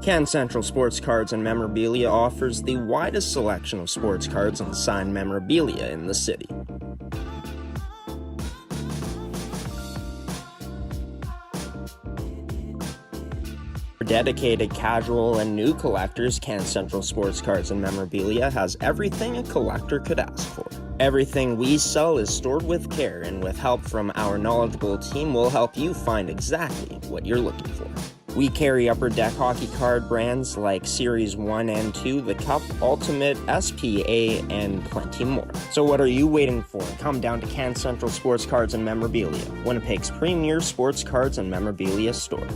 Can Central Sports Cards and Memorabilia offers the widest selection of sports cards and signed memorabilia in the city. For dedicated casual and new collectors, Can Central Sports Cards and Memorabilia has everything a collector could ask for. Everything we sell is stored with care, and with help from our knowledgeable team, we'll help you find exactly what you're looking for. We carry Upper Deck hockey card brands like Series 1 and 2, the Cup, Ultimate, SPA, and plenty more. So what are you waiting for? Come down to Can Central Sports Cards and Memorabilia, Winnipeg's premier sports cards and memorabilia store.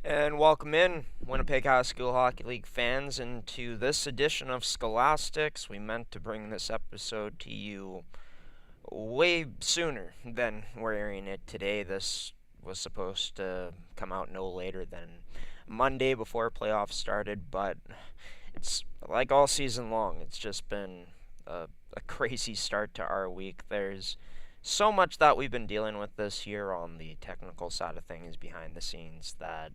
And welcome in, Winnipeg High School Hockey League fans, into this edition of Scholasticks. We meant to bring this episode to you way sooner than we're airing it today. This was supposed to come out no later than Monday before playoffs started, but it's like all season long. It's just been a crazy start to our week. There's so much that we've been dealing with this year on the technical side of things behind the scenes that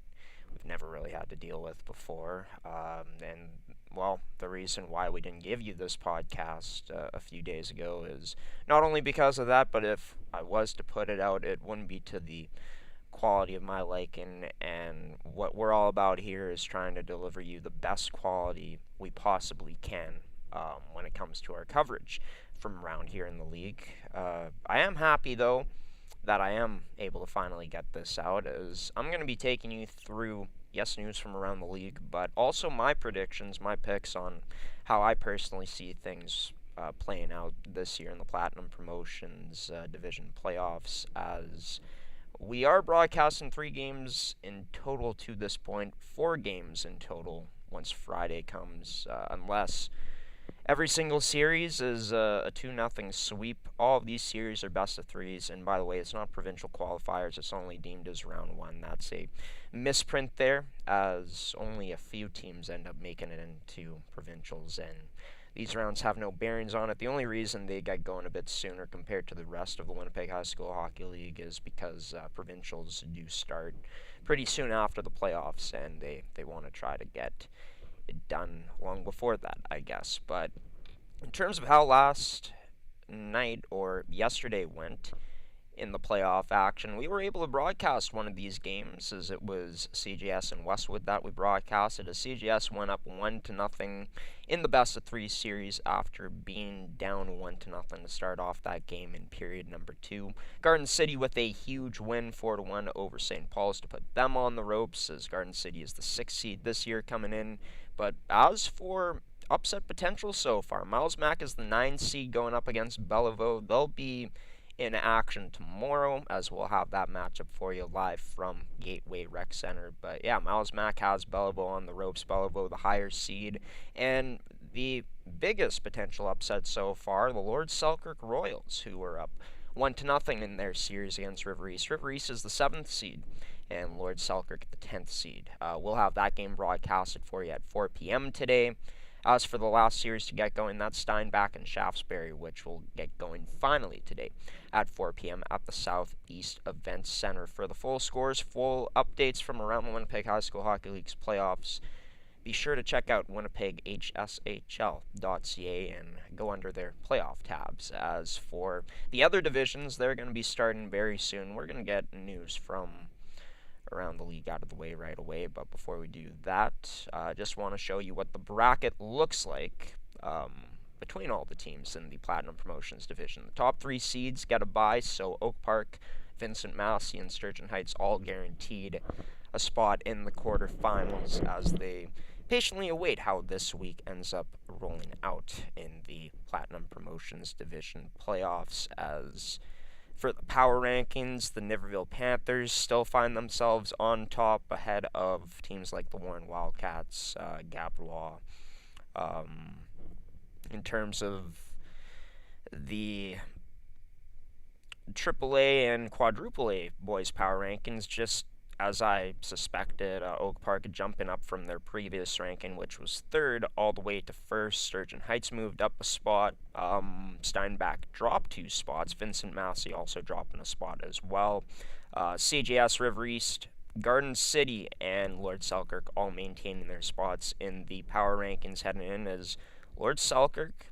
we've never really had to deal with before. The reason why we didn't give you this podcast a few days ago is not only because of that, but if I was to put it out, it wouldn't be to the quality of my liking, and what we're all about here is trying to deliver you the best quality we possibly can when it comes to our coverage from around here in the league. I am happy, though, that I am able to finally get this out, as I'm going to be taking you through, yes, news from around the league, but also my predictions, my picks on how I personally see things playing out this year in the Platinum Promotions Division playoffs, as we are broadcasting 3 games in total to this point, 4 games in total once Friday comes, unless every single series is a 2-0 sweep. All of these series are best of 3s, and by the way, it's not provincial qualifiers, it's only deemed as round 1. That's a misprint there, as only a few teams end up making it into provincials, and these rounds have no bearings on it. The only reason they get going a bit sooner compared to the rest of the Winnipeg High School Hockey League is because provincials do start pretty soon after the playoffs, and they want to try to get it done long before that, I guess. But in terms of how last night or yesterday went in the playoff action, we were able to broadcast one of these games, as it was CGS and Westwood that we broadcasted, as CGS went up 1-0 in the best of 3 series after being down 1-0 to start off that game in period number 2. Garden City with a huge win, 4-1 over St. Paul's, to put them on the ropes, as Garden City is the 6th seed this year coming in. But as for upset potential so far, Miles Mac is the 9th seed going up against Belleville. They'll be in action tomorrow, as we'll have that matchup for you live from Gateway Rec Center. But yeah, Miles Mac has Belleville on the ropes, Belleville the higher seed, and the biggest potential upset so far, the Lord Selkirk Royals, who were up 1-0 in their series against River East. River East is the 7th seed, and Lord Selkirk the 10th seed. We'll have that game broadcasted for you at 4 p.m. today. As for the last series to get going, that's Steinbach and Shaftesbury, which will get going finally today at 4 p.m. at the Southeast Events Center. For the full scores, full updates from around the Winnipeg High School Hockey League's playoffs, be sure to check out winnipeghshl.ca and go under their playoff tabs. As for the other divisions, they're going to be starting very soon. We're going to get news from around the league out of the way right away. But before we do that, I just want to show you what the bracket looks like between all the teams in the Platinum Promotions division. The top 3 seeds get a bye, so Oak Park, Vincent Massey, and Sturgeon Heights all guaranteed a spot in the quarterfinals as they patiently await how this week ends up rolling out in the Platinum Promotions division playoffs. As for the power rankings, the Niverville Panthers still find themselves on top ahead of teams like the Warren Wildcats, Gabriel. In terms of the AAA and Quadruple A boys power rankings, just as I suspected, Oak Park jumping up from their previous ranking, which was 3rd, all the way to 1st. Sturgeon Heights moved up a spot. Steinbach dropped 2 spots. Vincent Massey also dropping a spot as well. CJS, River East, Garden City, and Lord Selkirk all maintaining their spots in the power rankings heading in, as Lord Selkirk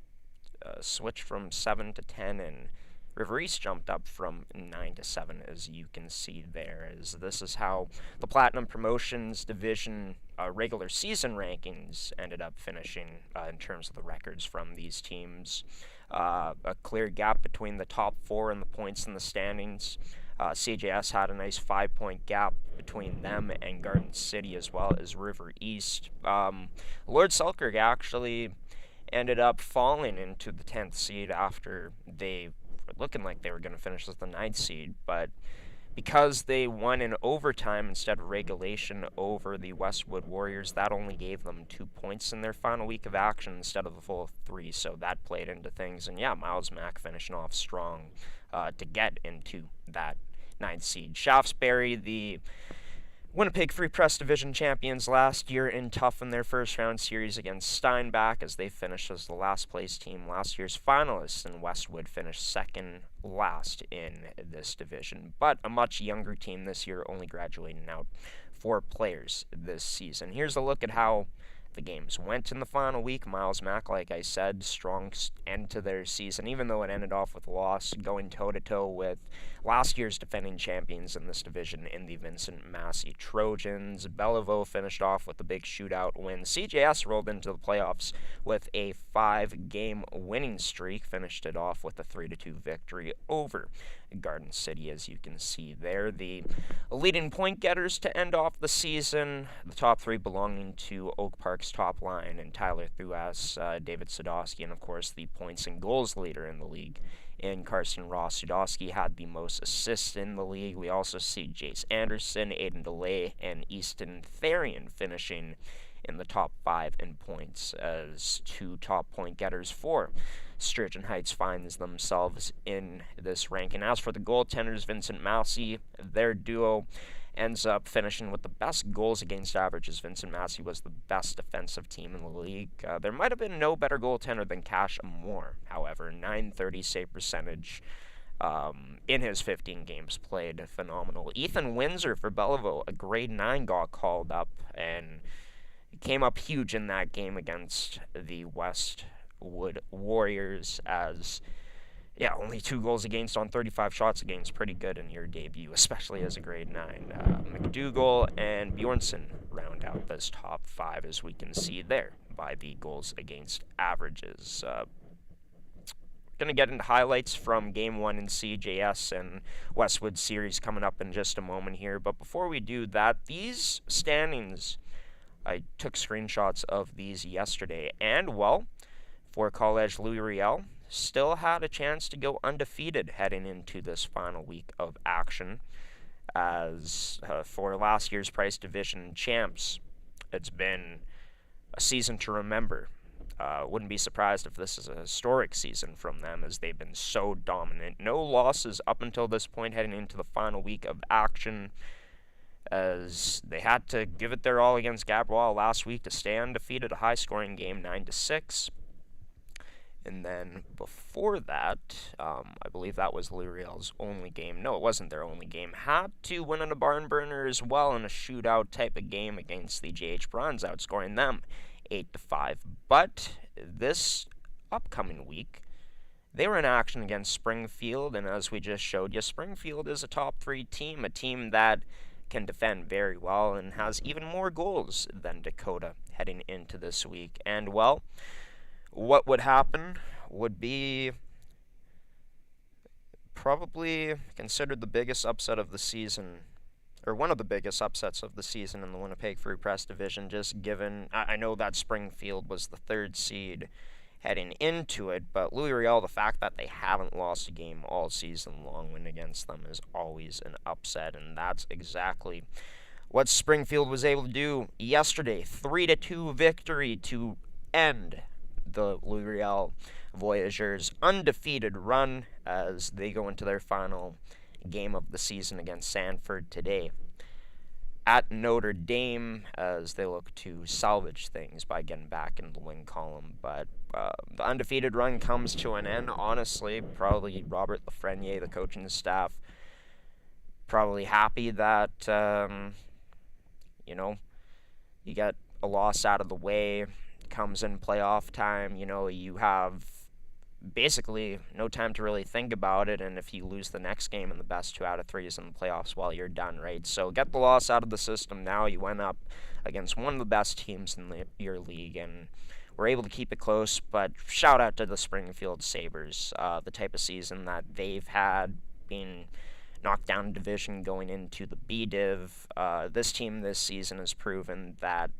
switched from 7 to 10, and River East jumped up from 9 to 7, as you can see there. As this is how the Platinum Promotions division regular season rankings ended up finishing in terms of the records from these teams. A clear gap between the top 4 and the points in the standings. CJS had a nice 5-point gap between them and Garden City, as well as River East. Lord Selkirk actually ended up falling into the 10th seed after they were looking like they were going to finish as the 9th seed, but because they won in overtime instead of regulation over the Westwood Warriors, that only gave them 2 points in their final week of action instead of the full 3, so that played into things. And yeah, Miles Mack finishing off strong to get into that 9th seed. Shaftesbury, the Winnipeg Free Press Division champions last year, in tough in their first round series against Steinbach as they finished as the last place team. Last year's finalists, and Westwood finished second last in this division. But a much younger team this year, only graduating out 4 players this season. Here's a look at how the games went in the final week. Miles Mack, like I said, strong end to their season, even though it ended off with a loss, going toe-to-toe with last year's defending champions in this division in the Vincent Massey Trojans. Belleville finished off with a big shootout win. CJS rolled into the playoffs with a 5-game winning streak, finished it off with a 3-2 victory over Garden City, as you can see there. The leading point getters to end off the season, the top 3 belonging to Oak Park's top line, and Tyler Thuas, David Sadowski, and of course the points and goals leader in the league in Carson Ross. Sadowski had the most assists in the league. We also see Jace Anderson, Aiden DeLay, and Easton Therian finishing in the top 5 in points as 2 top point getters for Sturgeon Heights finds themselves in this ranking. As for the goaltenders, Vincent Massey, their duo ends up finishing with the best goals against averages. Vincent Massey was the best defensive team in the league. There might have been no better goaltender than Cash Moore, however. .930 save percentage in his 15 games played. Phenomenal. Ethan Windsor for Belleville, a grade 9, got called up and came up huge in that game against the Westwood Warriors, as only 2 goals against on 35 shots against. Pretty good in your debut, especially as a grade 9. McDougall and Bjornsson round out this top 5, as we can see there by the goals against averages. Going to get into highlights from Game 1 in CJS and Westwood series coming up in just a moment here. But before we do that, these standings, I took screenshots of these yesterday, and, well, for College Louis Riel, still had a chance to go undefeated heading into this final week of action. As for last year's Price Division champs, it's been a season to remember. Wouldn't be surprised if this is a historic season from them, as they've been so dominant. No losses up until this point heading into the final week of action, as they had to give it their all against Gabriel last week to stay undefeated. A high-scoring game, 9-6. And then before that, I believe that was Luriel's only game. No, it wasn't their only game. Had to win on a barn burner as well in a shootout type of game against the JH Bronze, outscoring them 8-5. But this upcoming week, they were in action against Springfield, and as we just showed you, Springfield is a top 3 team, a team that can defend very well and has even more goals than Dakota heading into this week. And, well, what would happen would be probably considered the biggest upset of the season, or one of the biggest upsets of the season in the Winnipeg Free Press division, just given, I know that Springfield was the third seed heading into it, but Louis Riel, the fact that they haven't lost a game all season long when against them is always an upset, and that's exactly what Springfield was able to do yesterday. 3-2 victory to end the Louis Riel Voyageurs' undefeated run as they go into their final game of the season against Sanford today at Notre Dame as they look to salvage things by getting back into the win column. But the undefeated run comes to an end. Honestly, probably Robert Lafreniere, the coaching staff, probably happy that, you get a loss out of the way. Comes in playoff time, you have basically no time to really think about it, and if you lose the next game in the best 2 out of 3s in the playoffs, well, you're done, right? So get the loss out of the system now. You went up against one of the best teams in your league and were able to keep it close, but shout out to the Springfield Sabres, the type of season that they've had, being knocked down division going into the B-Div. This team this season has proven that,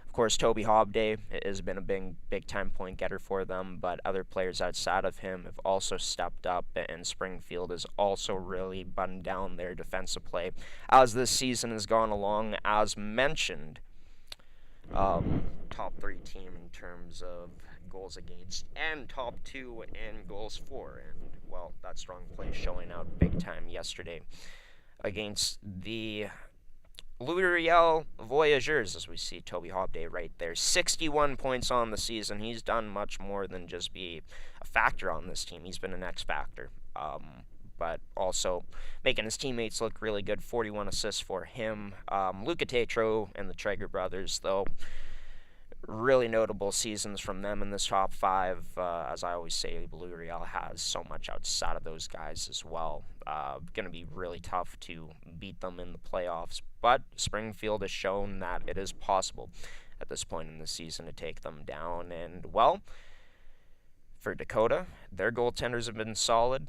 of course, Toby Hobday has been a big time point getter for them, but other players outside of him have also stepped up, and Springfield has also really buttoned down their defensive play as this season has gone along. As mentioned, top 3 team in terms of goals against and top 2 in goals for, and, well, that strong play showing out big time yesterday against the Louis Riel Voyageurs, as we see Toby Hobday right there. 61 points on the season. He's done much more than just be a factor on this team. He's been an X factor, but also making his teammates look really good. 41 assists for him. Luca Tetro and the Traeger brothers, though, really notable seasons from them in this top 5. As I always say, Louis Riel has so much outside of those guys as well. Going to be really tough to beat them in the playoffs, but Springfield has shown that it is possible at this point in the season to take them down. And, well, for Dakota, their goaltenders have been solid.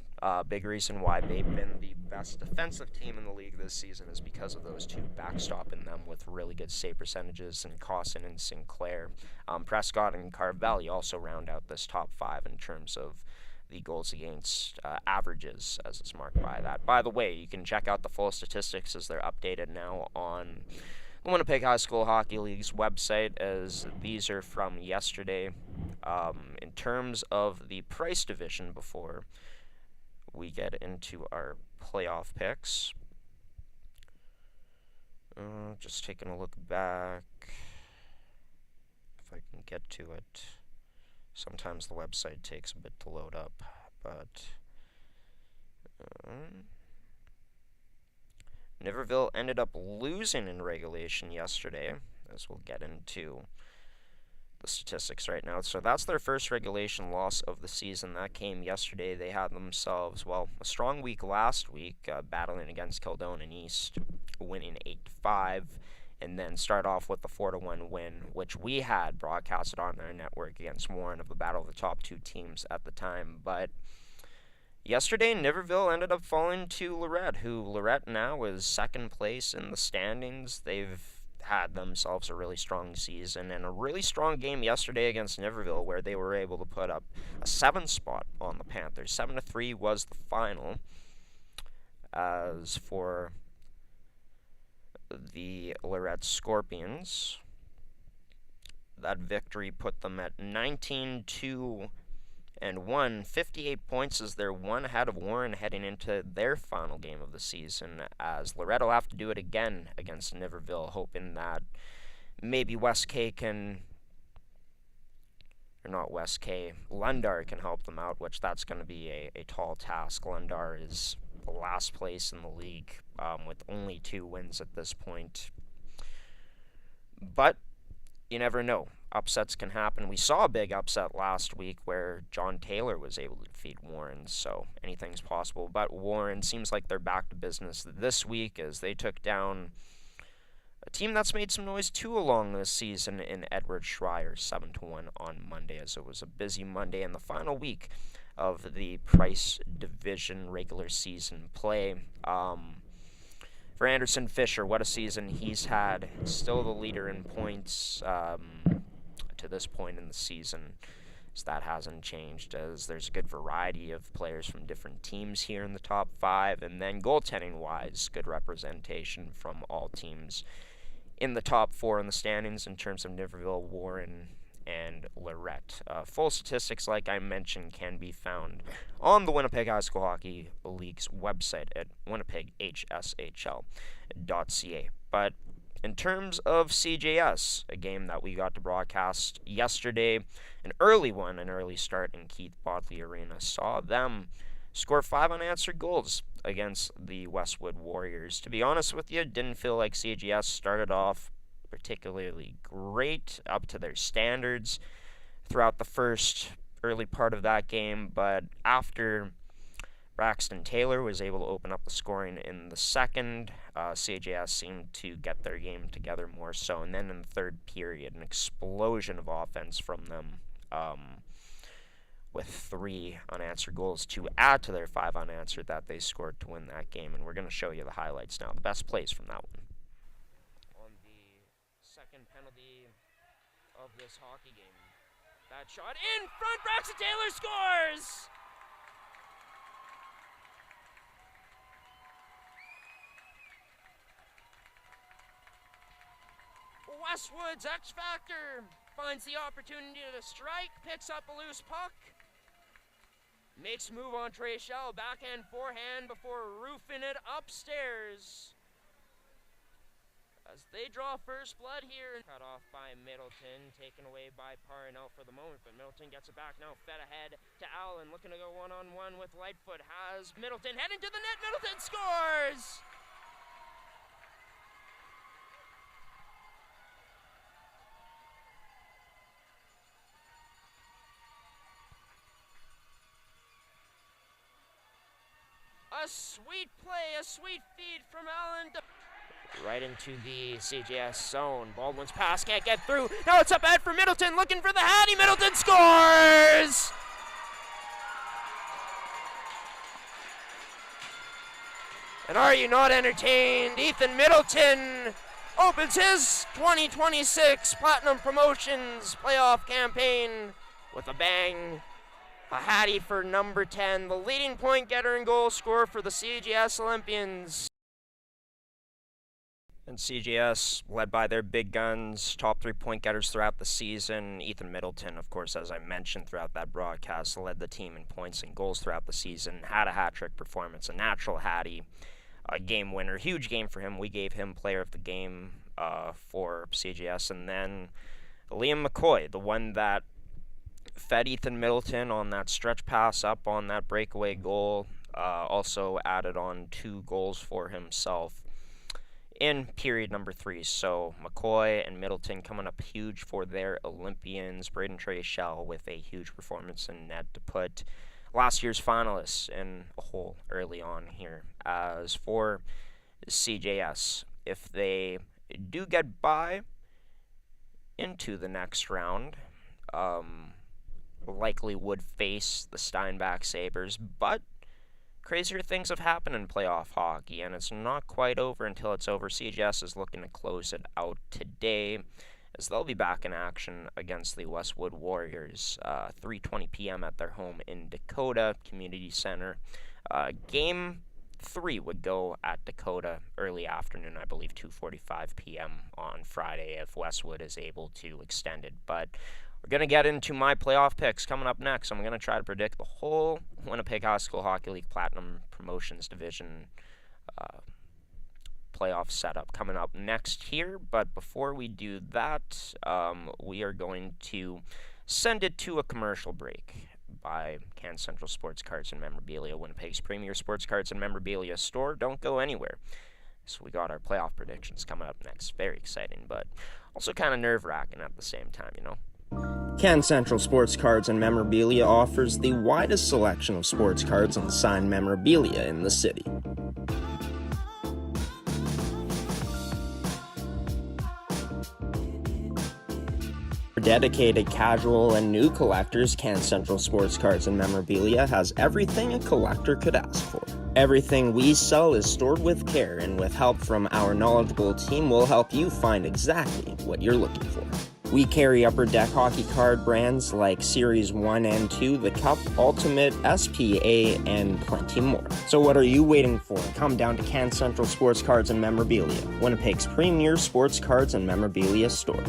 Big reason why they've been the best defensive team in the league this season is because of those 2 backstopping them with really good save percentages, and Cossin and Sinclair. Prescott and Carvelli also round out this top 5 in terms of the goals against averages, as it's marked by that. By the way, you can check out the full statistics as they're updated now on the Winnipeg High School Hockey League's website, as these are from yesterday. In terms of the price division, before we get into our playoff picks, just taking a look back, if I can get to it. Sometimes the website takes a bit to load up, but Niverville ended up losing in regulation yesterday, as we'll get into the statistics right now. So that's their first regulation loss of the season. That came yesterday. They had themselves, well, a strong week last week, battling against Kildonan East, winning 8-5, and then start off with the 4-1 win, which we had broadcasted on our network against Warren, of the battle of the top 2 teams at the time. But yesterday, Niverville ended up falling to Lorette, who Lorette now is second place in the standings. They've had themselves a really strong season and a really strong game yesterday against Niverville, where they were able to put up a 7 spot on the Panthers. 7-3 was the final. As for the Lorette Scorpions, that victory put them at 19-2 and 58 points as they're 1 ahead of Warren heading into their final game of the season, as Lorette will have to do it again against Niverville, hoping that maybe West K can, or not West K, Lundar can help them out, which that's going to be a tall task. Lundar is last place in the league with only 2 wins at this point. But you never know. upsets can happen. We saw a big upset last week where John Taylor was able to defeat Warren, so anything's possible. But Warren seems like they're back to business this week as they took down a team that's made some noise too along this season in Edward Schreier, 7-1 on Monday, as it was a busy Monday in the final week of the Price Division regular season play. For Anderson Fisher, what a season he's had. Still the leader in points to this point in the season. So that hasn't changed, as there's a good variety of players from different teams here in the top 5. And then goaltending-wise, good representation from all teams in the top 4 in the standings in terms of Niverville, Warren, and Lorette. Full statistics, like I mentioned, can be found on the Winnipeg High School Hockey League's website at winnipeghshl.ca. But in terms of CJS, a game that we got to broadcast yesterday, an early one, an early start in Keith Bodley Arena, saw them score 5 unanswered goals against the Westwood Warriors. To be honest with you, didn't feel like CJS started off particularly great up to their standards throughout the first early part of that game, but after Braxton Taylor was able to open up the scoring in the second, CJS seemed to get their game together more so, and then in the third period, an explosion of offense from them, with 3 unanswered goals to add to their 5 unanswered that they scored to win that game, and we're going to show you the highlights now, the best plays from that one. On the second penalty of this hockey game, that shot in front, Braxton Taylor scores! Westwood's X Factor finds the opportunity to strike, picks up a loose puck, makes a move on Trey Shell, backhand, forehand before roofing it upstairs. As they draw first blood here. Cut off by Middleton, taken away by Parnell for the moment, but Middleton gets it back now, fed ahead to Allen, looking to go one-on-one with Lightfoot, has Middleton heading to the net, Middleton scores! A sweet play, a sweet feed from Allen. Right into the CJS zone. Baldwin's pass can't get through. Now it's up ahead for Middleton, looking for the Hattie. Middleton scores! And are you not entertained? Ethan Middleton opens his 2026 Platinum Promotions playoff campaign with a bang. A Hattie for number 10, the leading point getter and goal scorer for the CGS Olympians. And CGS, led by their big guns, top 3 point getters throughout the season. Ethan Middleton, of course, as I mentioned throughout that broadcast, led the team in points and goals throughout the season. Had a hat-trick performance, a natural Hattie, a game winner. Huge game for him. We gave him player of the game for CGS. And then Liam McCoy, the one that fed Ethan Middleton on that stretch pass up on that breakaway goal, also added on 2 goals for himself in period number 3. So McCoy and Middleton coming up huge for their Olympians. Braden Treshell with a huge performance in net to put last year's finalists in a hole early on here. As for CJS, if they do get by into the next round, likely would face the Steinbach Sabres, but crazier things have happened in playoff hockey, and it's not quite over until it's over. CGS is looking to close it out today, as they'll be back in action against the Westwood Warriors, 3:20 p.m. at their home in Dakota Community Center. Game 3 would go at Dakota early afternoon, I believe 2:45 p.m. on Friday if Westwood is able to extend it. But we're going to get into my playoff picks coming up next. I'm going to try to predict the whole Winnipeg High School Hockey League Platinum Promotions Division playoff setup coming up next here. But before we do that, we are going to send it to a commercial break by Can Central Sports Cards and Memorabilia, Winnipeg's premier sports cards and memorabilia store. Don't go anywhere. So we got our playoff predictions coming up next. Very exciting. But also kind of nerve-wracking at the same time, Can Central Sports Cards and Memorabilia offers the widest selection of sports cards and signed memorabilia in the city. For dedicated casual and new collectors, Can Central Sports Cards and Memorabilia has everything a collector could ask for. Everything we sell is stored with care, and with help from our knowledgeable team, we'll help you find exactly what you're looking for. We carry Upper Deck hockey card brands like Series 1 and 2, the Cup, Ultimate, SPA, and plenty more. So what are you waiting for? Come down to Can Central Sports Cards and Memorabilia, Winnipeg's premier sports cards and memorabilia store.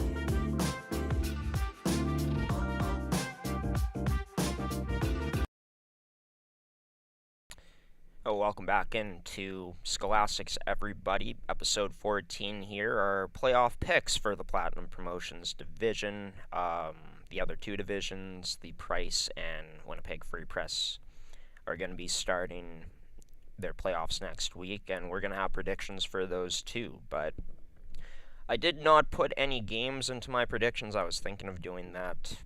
Oh, welcome back into Scholasticks, everybody. Episode 14 here are playoff picks for the Platinum Promotions division. The other two divisions, the Price and Winnipeg Free Press, are going to be starting their playoffs next week, and we're going to have predictions for those too. But I did not put any games into my predictions. I was thinking of doing that.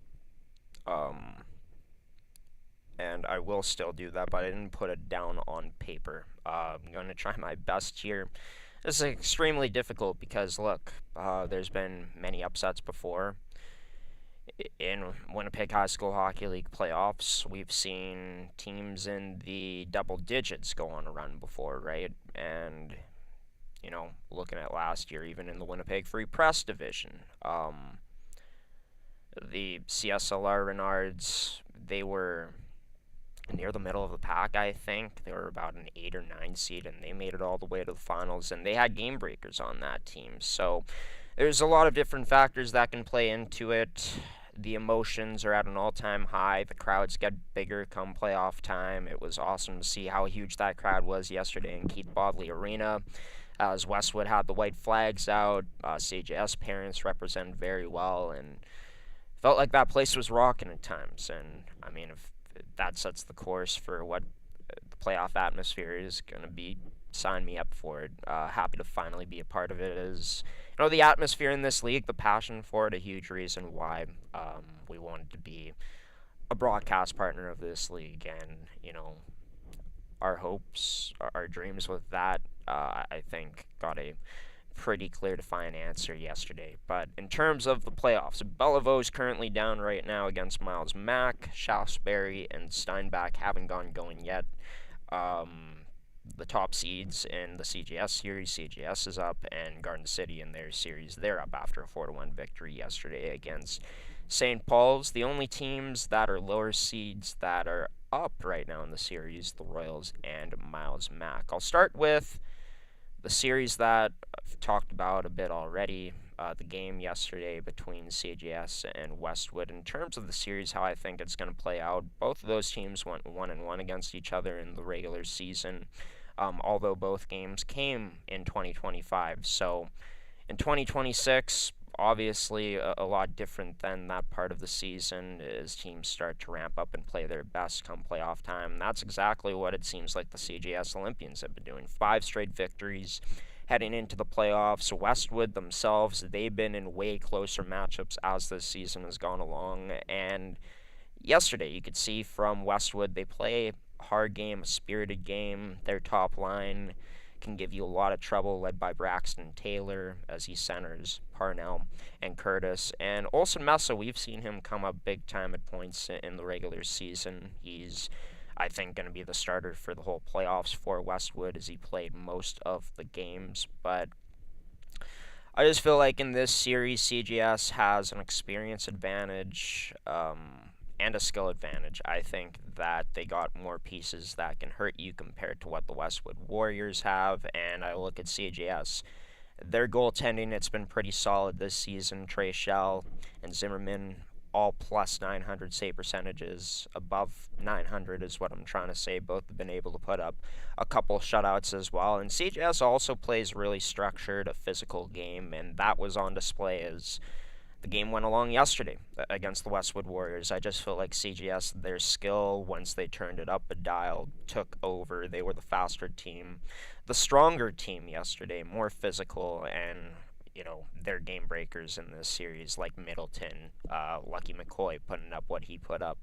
And I will still do that, but I didn't put it down on paper. I'm going to try my best here. This is extremely difficult because, look, there's been many upsets before. In Winnipeg High School Hockey League playoffs, we've seen teams in the double digits go on a run before, right? And, looking at last year, even in the Winnipeg Free Press division, the CSLR Renards, they were near the middle of the pack, I think. They were about an 8 or 9 seed, and they made it all the way to the finals, and they had game breakers on that team. So there's a lot of different factors that can play into it. The emotions are at an all-time high. The crowds get bigger come playoff time. It was awesome to see how huge that crowd was yesterday in Keith Bodley Arena. As Westwood had the white flags out, CJS parents represented very well, and felt like that place was rocking at times. And, if that sets the course for what the playoff atmosphere is going to be, sign me up for it. Happy to finally be a part of it. The atmosphere in this league, the passion for it, a huge reason why we wanted to be a broadcast partner of this league. And, our hopes, our dreams with that, I think got a pretty clear defined answer yesterday. But in terms of the playoffs, Bellevaux's currently down right now against Miles Mack. Shaftesbury and Steinbach haven't going yet. The top seeds in the CGS series, CGS is up, and Garden City in their series, they're up after a 4-1 victory yesterday against St. Paul's. The only teams that are lower seeds that are up right now in the series, the Royals and Miles Mack. I'll start with the series that I've talked about a bit already, the game yesterday between CGS and Westwood. In terms of the series, how I think it's going to play out, both of those teams went 1-1 against each other in the regular season, although both games came in 2025. So in 2026, obviously a lot different than that part of the season as teams start to ramp up and play their best come playoff time. And that's exactly what it seems like the CGS Olympians have been doing. 5 straight victories heading into the playoffs. Westwood themselves, they've been in way closer matchups as this season has gone along. And yesterday, you could see from Westwood, they play a hard game, a spirited game. Their top line can give you a lot of trouble, led by Braxton Taylor as he centers Parnell and Curtis. And Olsen Mesa, we've seen him come up big time at points in the regular season. He's, I think, going to be the starter for the whole playoffs for Westwood as he played most of the games. But I just feel like in this series, CGS has an experience advantage and a skill advantage. I think that they got more pieces that can hurt you compared to what the Westwood Warriors have. And I look at CGS. Their goaltending, it's been pretty solid this season. Trey Shell and Zimmerman, all plus 900 save percentages. Above 900 is what I'm trying to say. Both have been able to put up a couple shutouts as well. And CGS also plays really structured, a physical game, and that was on display as the game went along yesterday against the Westwood Warriors. I just feel like CGS, their skill, once they turned it up a dial, took over. They were the faster team, the stronger team yesterday, more physical, and their game breakers in this series, like Middleton, Lucky McCoy putting up what he put up,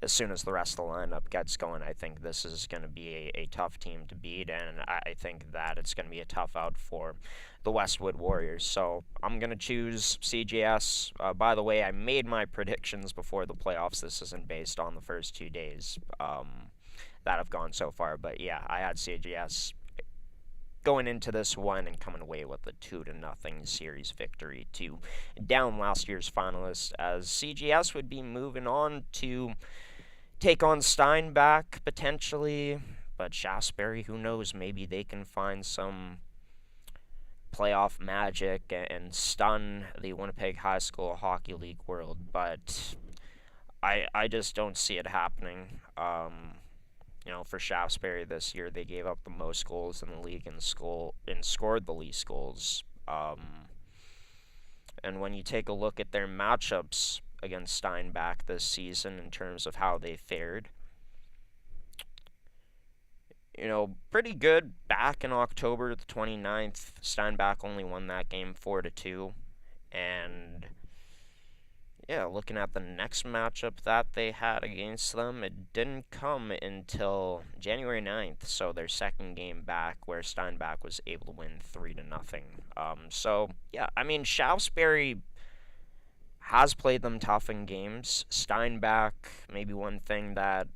as soon as the rest of the lineup gets going. I think this is going to be a tough team to beat, and I think that it's going to be a tough out for the Westwood Warriors. So I'm going to choose CGS. By the way, I made my predictions before the playoffs. This isn't based on the first 2 days that have gone so far, but yeah, I had CGS going into this one and coming away with a 2-0 series victory to down last year's finalists, as CGS would be moving on to take on Steinbach potentially, but Shaftesbury, who knows, maybe they can find some playoff magic and stun the Winnipeg High School Hockey League world, but I just don't see it happening. For Shaftesbury this year, they gave up the most goals in the league and scored the least goals. And when you take a look at their matchups against Steinbach this season in terms of how they fared, pretty good back in October the 29th. Steinbach only won that game 4-2. And yeah, looking at the next matchup that they had against them, it didn't come until January 9th, so their second game back, where Steinbach was able to win 3-0. So, yeah, Shaftesbury has played them tough in games. Steinbach, maybe one thing that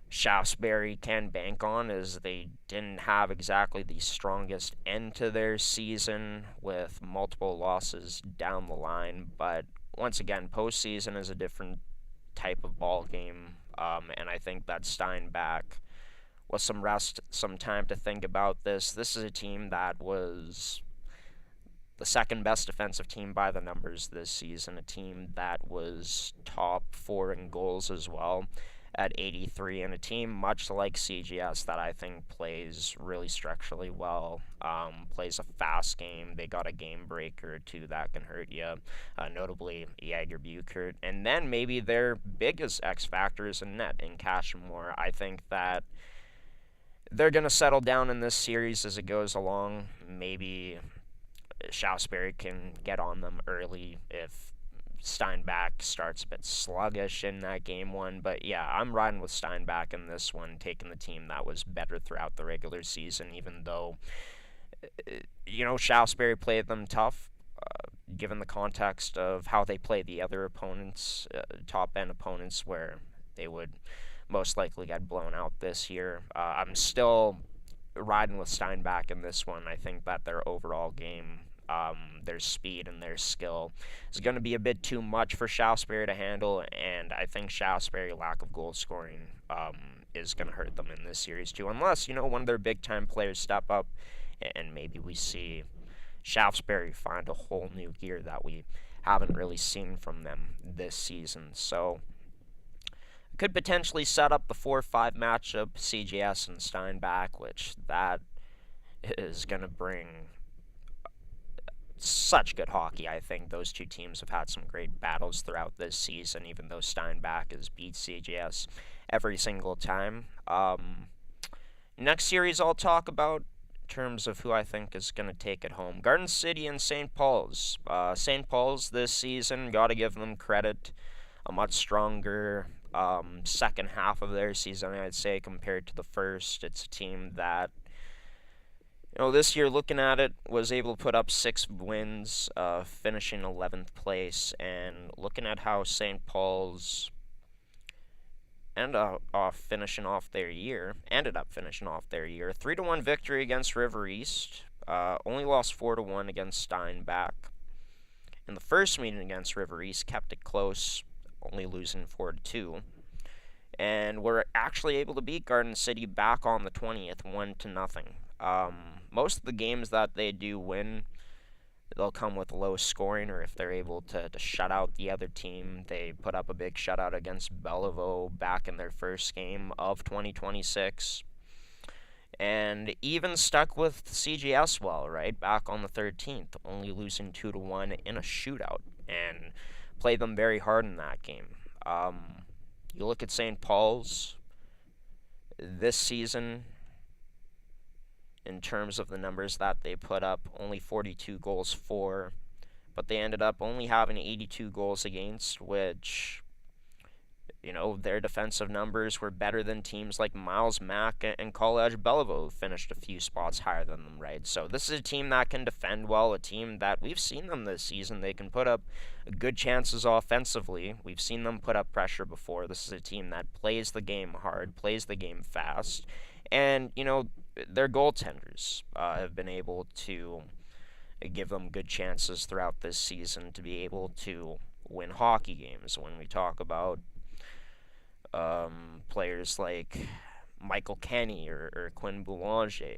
Shaftesbury can bank on is they didn't have exactly the strongest end to their season with multiple losses down the line, but once again, postseason is a different type of ball game, and I think that Steinbach, with some rest, some time to think about this is a team that was the second best defensive team by the numbers this season, a team that was top 4 in goals as well at 83, and a team much like CGS that I think plays really structurally well, plays a fast game. They got a game breaker or two that can hurt you, notably Jager Buchert. And then maybe their biggest X factor is in net in Cashmore. I think that they're going to settle down in this series as it goes along. Maybe Shaftesbury can get on them early if Steinbach starts a bit sluggish in that game one. But yeah, I'm riding with Steinbach in this one, taking the team that was better throughout the regular season, even though, Shaftesbury played them tough, given the context of how they play the other opponents, top-end opponents, where they would most likely get blown out this year. I'm still riding with Steinbach in this one. I think that their overall game, their speed and their skill is going to be a bit too much for Shaftesbury to handle, and I think Shaftesbury lack of goal scoring is going to hurt them in this series too, unless, one of their big-time players step up, and maybe we see Shaftesbury find a whole new gear that we haven't really seen from them this season. So could potentially set up the 4-5 matchup, CGS and Steinbach, which that is going to bring such good hockey. I think those two teams have had some great battles throughout this season, even though Steinbach has beat CGS every single time. Next series I'll talk about in terms of who I think is going to take it home. Garden City and St. Paul's. St. Paul's this season, got to give them credit. A much stronger second half of their season, I'd say, compared to the first. It's a team that, this year, looking at it, was able to put up 6 wins, finishing 11th place, and looking at how St. Paul's ended up finishing off their year, 3-1 victory against River East, only lost 4-1 against Steinbach. In the first meeting against River East, kept it close, only losing 4-2. And we're actually able to beat Garden City back on the 20th, 1-0. Most of the games that they do win, they'll come with low scoring, or if they're able to shut out the other team. They put up a big shutout against Belleville back in their first game of 2026. And even stuck with CGS well, right? Back on the 13th, only losing 2-1 in a shootout, and played them very hard in that game. You look at St. Paul's this season, in terms of the numbers that they put up, only 42 goals for, but they ended up only having 82 goals against, which, their defensive numbers were better than teams like Miles Mack and College Belleville, who finished a few spots higher than them, right? So this is a team that can defend well, a team that we've seen them this season. They can put up good chances offensively. We've seen them put up pressure before. This is a team that plays the game hard, plays the game fast, and, their goaltenders have been able to give them good chances throughout this season to be able to win hockey games. When we talk about players like Michael Kenny or Quinn Boulanger.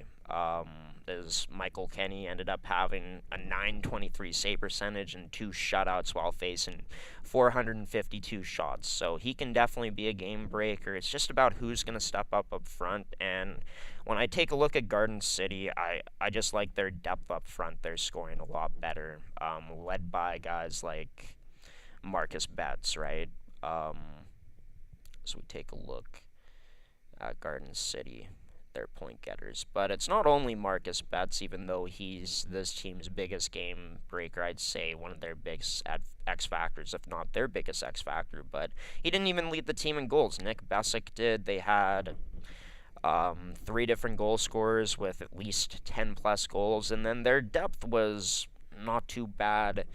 As Michael Kenny ended up having a .923 save percentage and 2 shutouts while facing 452 shots. So he can definitely be a game breaker. It's just about who's going to step up front. And when I take a look at Garden City, I just like their depth up front. They're scoring a lot better, led by guys like Marcus Betts, right? So we take a look at Garden City, their point getters. But it's not only Marcus Betts, even though he's this team's biggest game breaker. I'd say one of their biggest X factors, if not their biggest X factor. But he didn't even lead the team in goals. Nick Bessick did. They had 3 different goal scorers with at least 10 plus goals, and then their depth was not too bad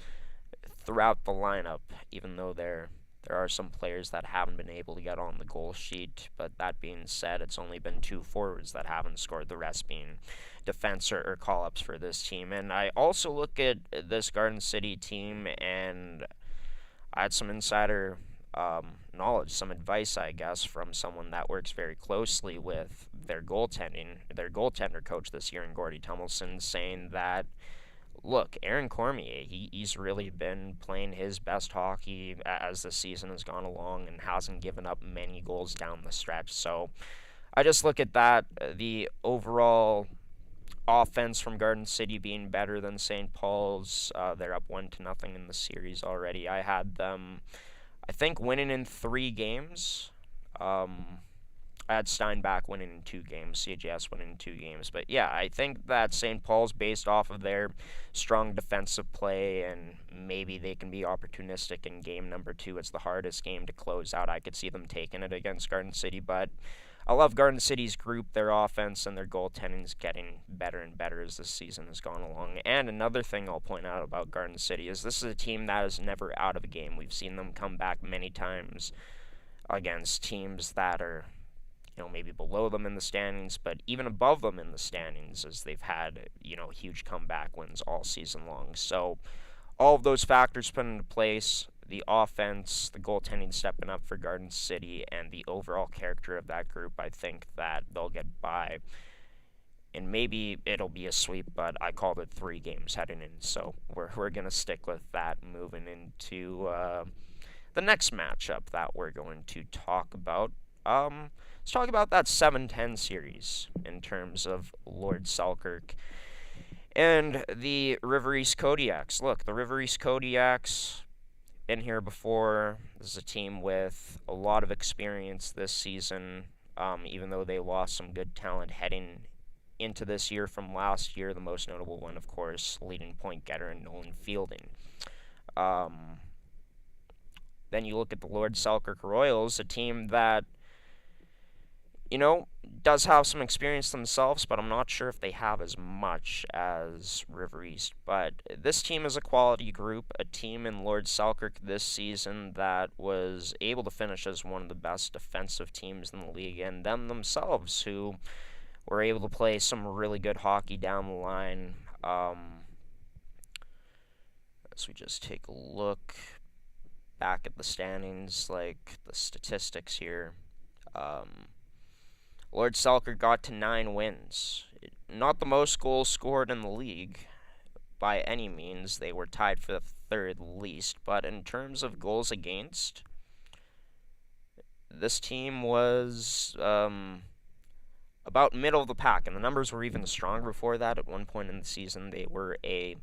throughout the lineup, even though there are some players that haven't been able to get on the goal sheet. But that being said, it's only been 2 forwards that haven't scored, the rest being defense or call-ups for this team. And I also look at this Garden City team, and I had some insider knowledge, some advice, I guess, from someone that works very closely with their goaltender coach this year in Gordy Tummelson, saying that, look, Aaron Cormier, he's really been playing his best hockey as the season has gone along and hasn't given up many goals down the stretch. So I just look at that, the overall offense from Garden City being better than St. Paul's. They're up 1-0 in the series already. I had them, I think, winning in 3 games. I had Steinbach winning in 2 games, CJS winning in 2 games. But yeah, I think that St. Paul's, based off of their strong defensive play, and maybe they can be opportunistic in game number 2. It's the hardest game to close out. I could see them taking it against Garden City, but I love Garden City's group, their offense, and their goaltending is getting better and better as the season has gone along. And another thing I'll point out about Garden City is this is a team that is never out of a game. We've seen them come back many times against teams that are, maybe below them in the standings, but even above them in the standings, as they've had, huge comeback wins all season long. So all of those factors put into place, the offense, the goaltending stepping up for Garden City, and the overall character of that group, I think that they'll get by. And maybe it'll be a sweep, but I called it 3 games heading in, so we're going to stick with that moving into the next matchup that we're going to talk about. Let's talk about that 7-10 series in terms of Lord Selkirk and the River East Kodiaks. Look, the River East Kodiaks, been here before. This is a team with a lot of experience this season, even though they lost some good talent heading into this year from last year. The most notable one, of course, leading point getter and Nolan Fielding. Then you look at the Lord Selkirk Royals, a team that does have some experience themselves, but I'm not sure if they have as much as River East. But this team is a quality group, a team in Lord Selkirk this season that was able to finish as one of the best defensive teams in the league, and them themselves, who were able to play some really good hockey down the line. As we just take a look back at the standings, like the statistics here, Lord Selkirk got to 9 wins. Not the most goals scored in the league by any means. They were tied for the 3rd least. But in terms of goals against, this team was about middle of the pack. And the numbers were even stronger before that. At one point in the season, they were a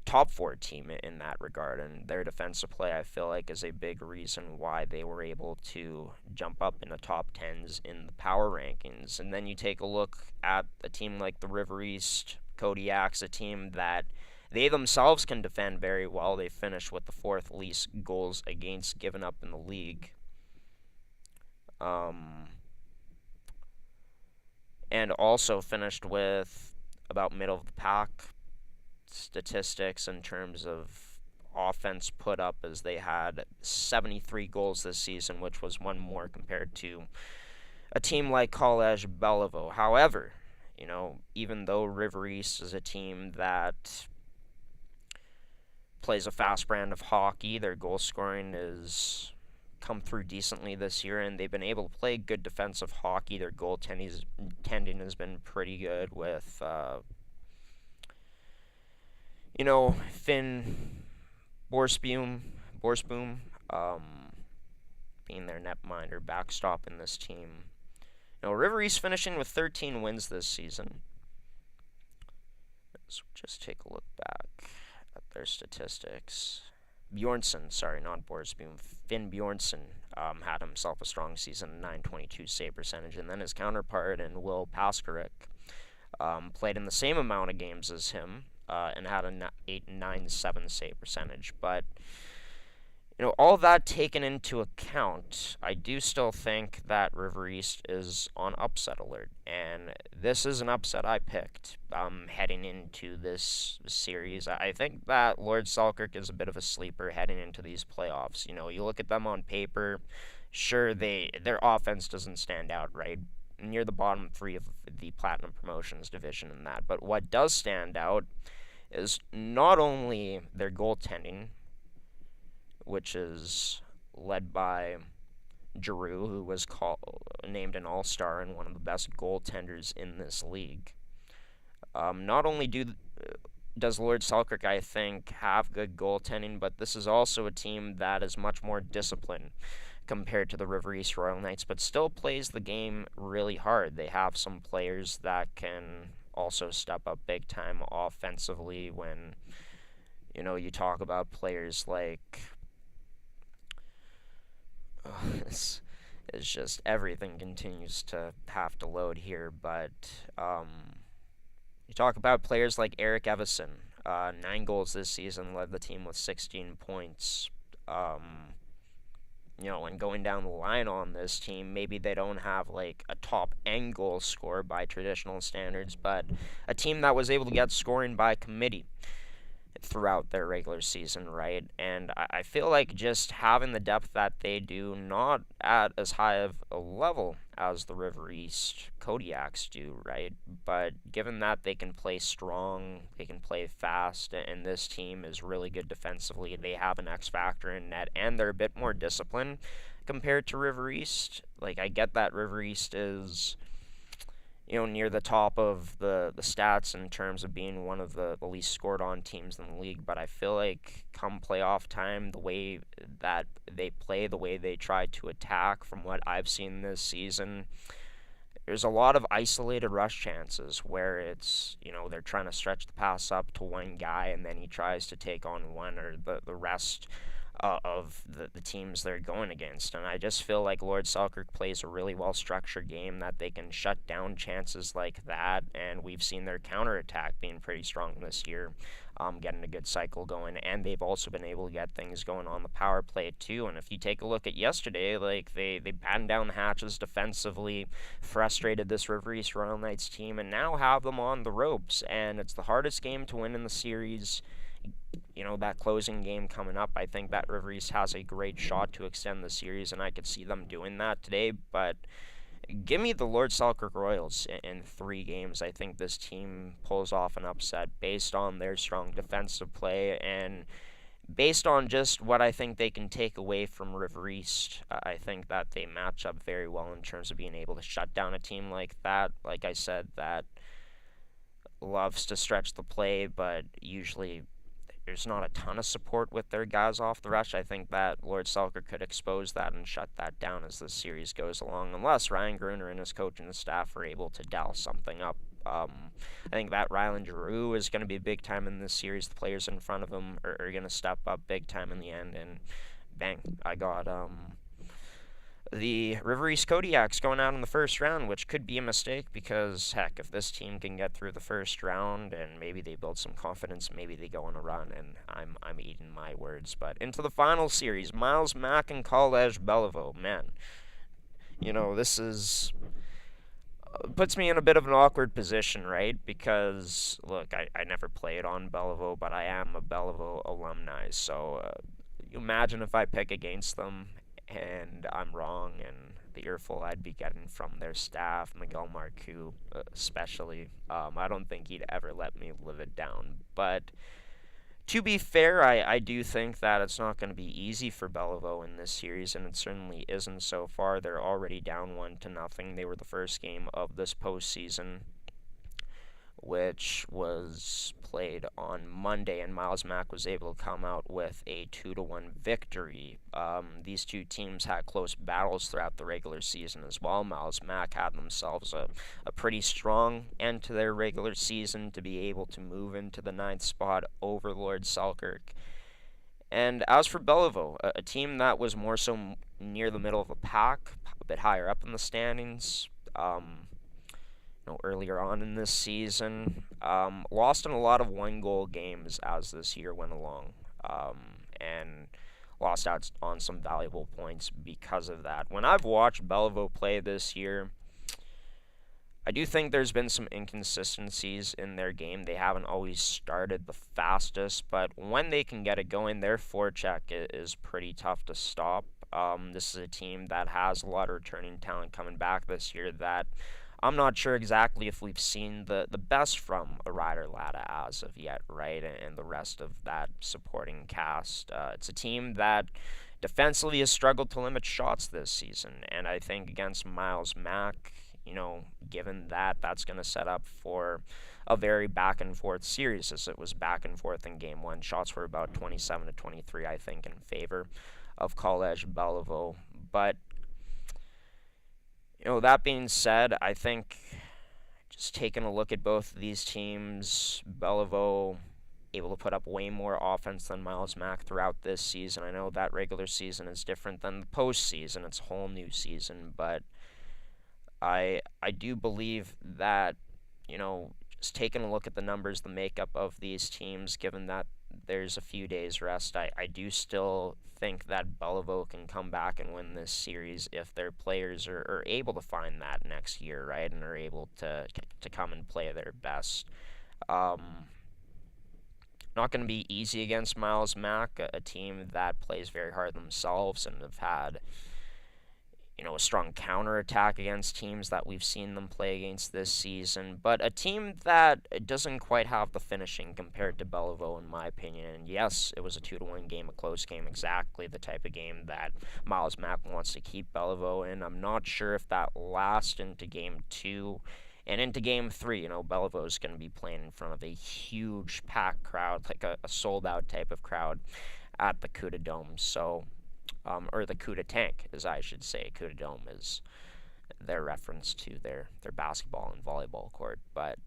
top 4 team in that regard. And their defensive play, I feel like, is a big reason why they were able to jump up in the top 10s in the power rankings. And then you take a look at a team like the River East Kodiaks, a team that they themselves can defend very well. They finished with the fourth least goals against given up in the league. And also finished with about middle of the pack statistics in terms of offense put up, as they had 73 goals this season, which was one more compared to a team like College Belleville. However, even though River East is a team that plays a fast brand of hockey, their goal scoring is come through decently this year, and they've been able to play good defensive hockey. Their goaltending has been pretty good with, Finn Borsboom, being their netminder, backstop in this team. River East finishing with 13 wins this season. Let's just take a look back at their statistics. Finn Bjornsson had himself a strong season, 922 save percentage, and then his counterpart and Will Paskarik played in the same amount of games as him and had an 897 save percentage. But all that taken into account, I do still think that River East is on upset alert, and this is an upset I picked heading into this series. I think that Lord Selkirk is a bit of a sleeper heading into these playoffs. You look at them on paper, sure, their offense doesn't stand out, right? Near the bottom three of the Platinum Promotions division in that, but what does stand out is not only their goaltending, which is led by Giroux, who was named an all-star and one of the best goaltenders in this league. Not only does Lord Selkirk, I think, have good goaltending, but this is also a team that is much more disciplined compared to the River East Royal Knights, but still plays the game really hard. They have some players that can also step up big time offensively when, you talk about players like... This is just, everything continues to have to load here, but you talk about players like Eric Evison, 9 goals this season, led the team with 16 points. And going down the line on this team, maybe they don't have like a top end goal scorer by traditional standards, but a team that was able to get scoring by committee throughout their regular season, right? And I feel like just having the depth that they do, not at as high of a level as the River East Kodiaks do, right? But given that they can play strong, they can play fast, and this team is really good defensively, they have an X factor in net, and they're a bit more disciplined compared to River East. Like, I get that River East is near the top of the stats in terms of being one of the least scored on teams in the league, but I feel like come playoff time, the way that they play, the way they try to attack, from what I've seen this season, there's a lot of isolated rush chances where it's, they're trying to stretch the pass up to one guy and then he tries to take on one or the rest of the teams they're going against. And I just feel like Lord Selkirk plays a really well-structured game that they can shut down chances like that, and we've seen their counterattack being pretty strong this year, getting a good cycle going, and they've also been able to get things going on the power play too. And if you take a look at yesterday, like they battened down the hatches defensively, frustrated this River East Royal Knights team, and now have them on the ropes, and it's the hardest game to win in the series. That closing game coming up, I think that River East has a great shot to extend the series, and I could see them doing that today. But give me the Lord Selkirk Royals in 3 games. I think this team pulls off an upset based on their strong defensive play and based on just what I think they can take away from River East. I think that they match up very well in terms of being able to shut down a team like that. Like I said, that loves to stretch the play, but usually there's not a ton of support with their guys off the rush. I think that Lord Selkirk could expose that and shut that down as the series goes along, unless Ryan Gruner and his coaching staff are able to dial something up. I think that Rylan Giroux is going to be big time in this series. The players in front of him are going to step up big time in the end, and bang, I got the River East Kodiaks going out in the first round, which could be a mistake because, heck, if this team can get through the first round and maybe they build some confidence, maybe they go on a run, and I'm eating my words. But into the final series, Miles Mack and College Belleville. Man, this is puts me in a bit of an awkward position, right? Because, look, I never played on Belleville, but I am a Belleville alumni. So you imagine if I pick against them and I'm wrong, and the earful I'd be getting from their staff, Miguel Marcoux especially. I don't think he'd ever let me live it down. But to be fair, I do think that it's not going to be easy for Belleville in this series, and it certainly isn't so far. They're already down 1-0. They were the first game of this postseason, which was played on Monday, and Miles Mack was able to come out with a 2-1 victory. These two teams had close battles throughout the regular season as well. Miles Mack had themselves a pretty strong end to their regular season to be able to move into the 9th spot over Lord Selkirk. And as for Belleville, a team that was more so near the middle of the pack, a bit higher up in the standings, earlier on in this season. Lost in a lot of one-goal games as this year went along, and lost out on some valuable points because of that. When I've watched Belleville play this year, I do think there's been some inconsistencies in their game. They haven't always started the fastest, but when they can get it going, their forecheck is pretty tough to stop. This is a team that has a lot of returning talent coming back this year that I'm not sure exactly if we've seen the best from a Ryder Latta as of yet, right? And the rest of that supporting cast. It's a team that defensively has struggled to limit shots this season, and I think against Miles Mack, given that, that's going to set up for a very back and forth series, as it was back and forth in game one. Shots were about 27-23, I think, in favor of College Belleville. But that being said, I think just taking a look at both of these teams, Belleville able to put up way more offense than Miles Mack throughout this season. I know that regular season is different than the postseason. It's a whole new season, but I do believe that, just taking a look at the numbers, the makeup of these teams, given that there's a few days rest, I do still think that Belleville can come back and win this series if their players are able to find that next year, right, and are able to come and play their best. Not going to be easy against Miles Mack, a team that plays very hard themselves and have had a strong counterattack against teams that we've seen them play against this season, but a team that doesn't quite have the finishing compared to Belleville, in my opinion. And yes, it was a 2-1 game, a close game, exactly the type of game that Miles Mack wants to keep Belleville in. I'm not sure if that lasts into game 2 and into game 3. Belleville is going to be playing in front of a huge packed crowd, like a sold-out type of crowd at the Cuda Dome. So or the Cuda Tank, as I should say. Cuda Dome is their reference to their basketball and volleyball court. But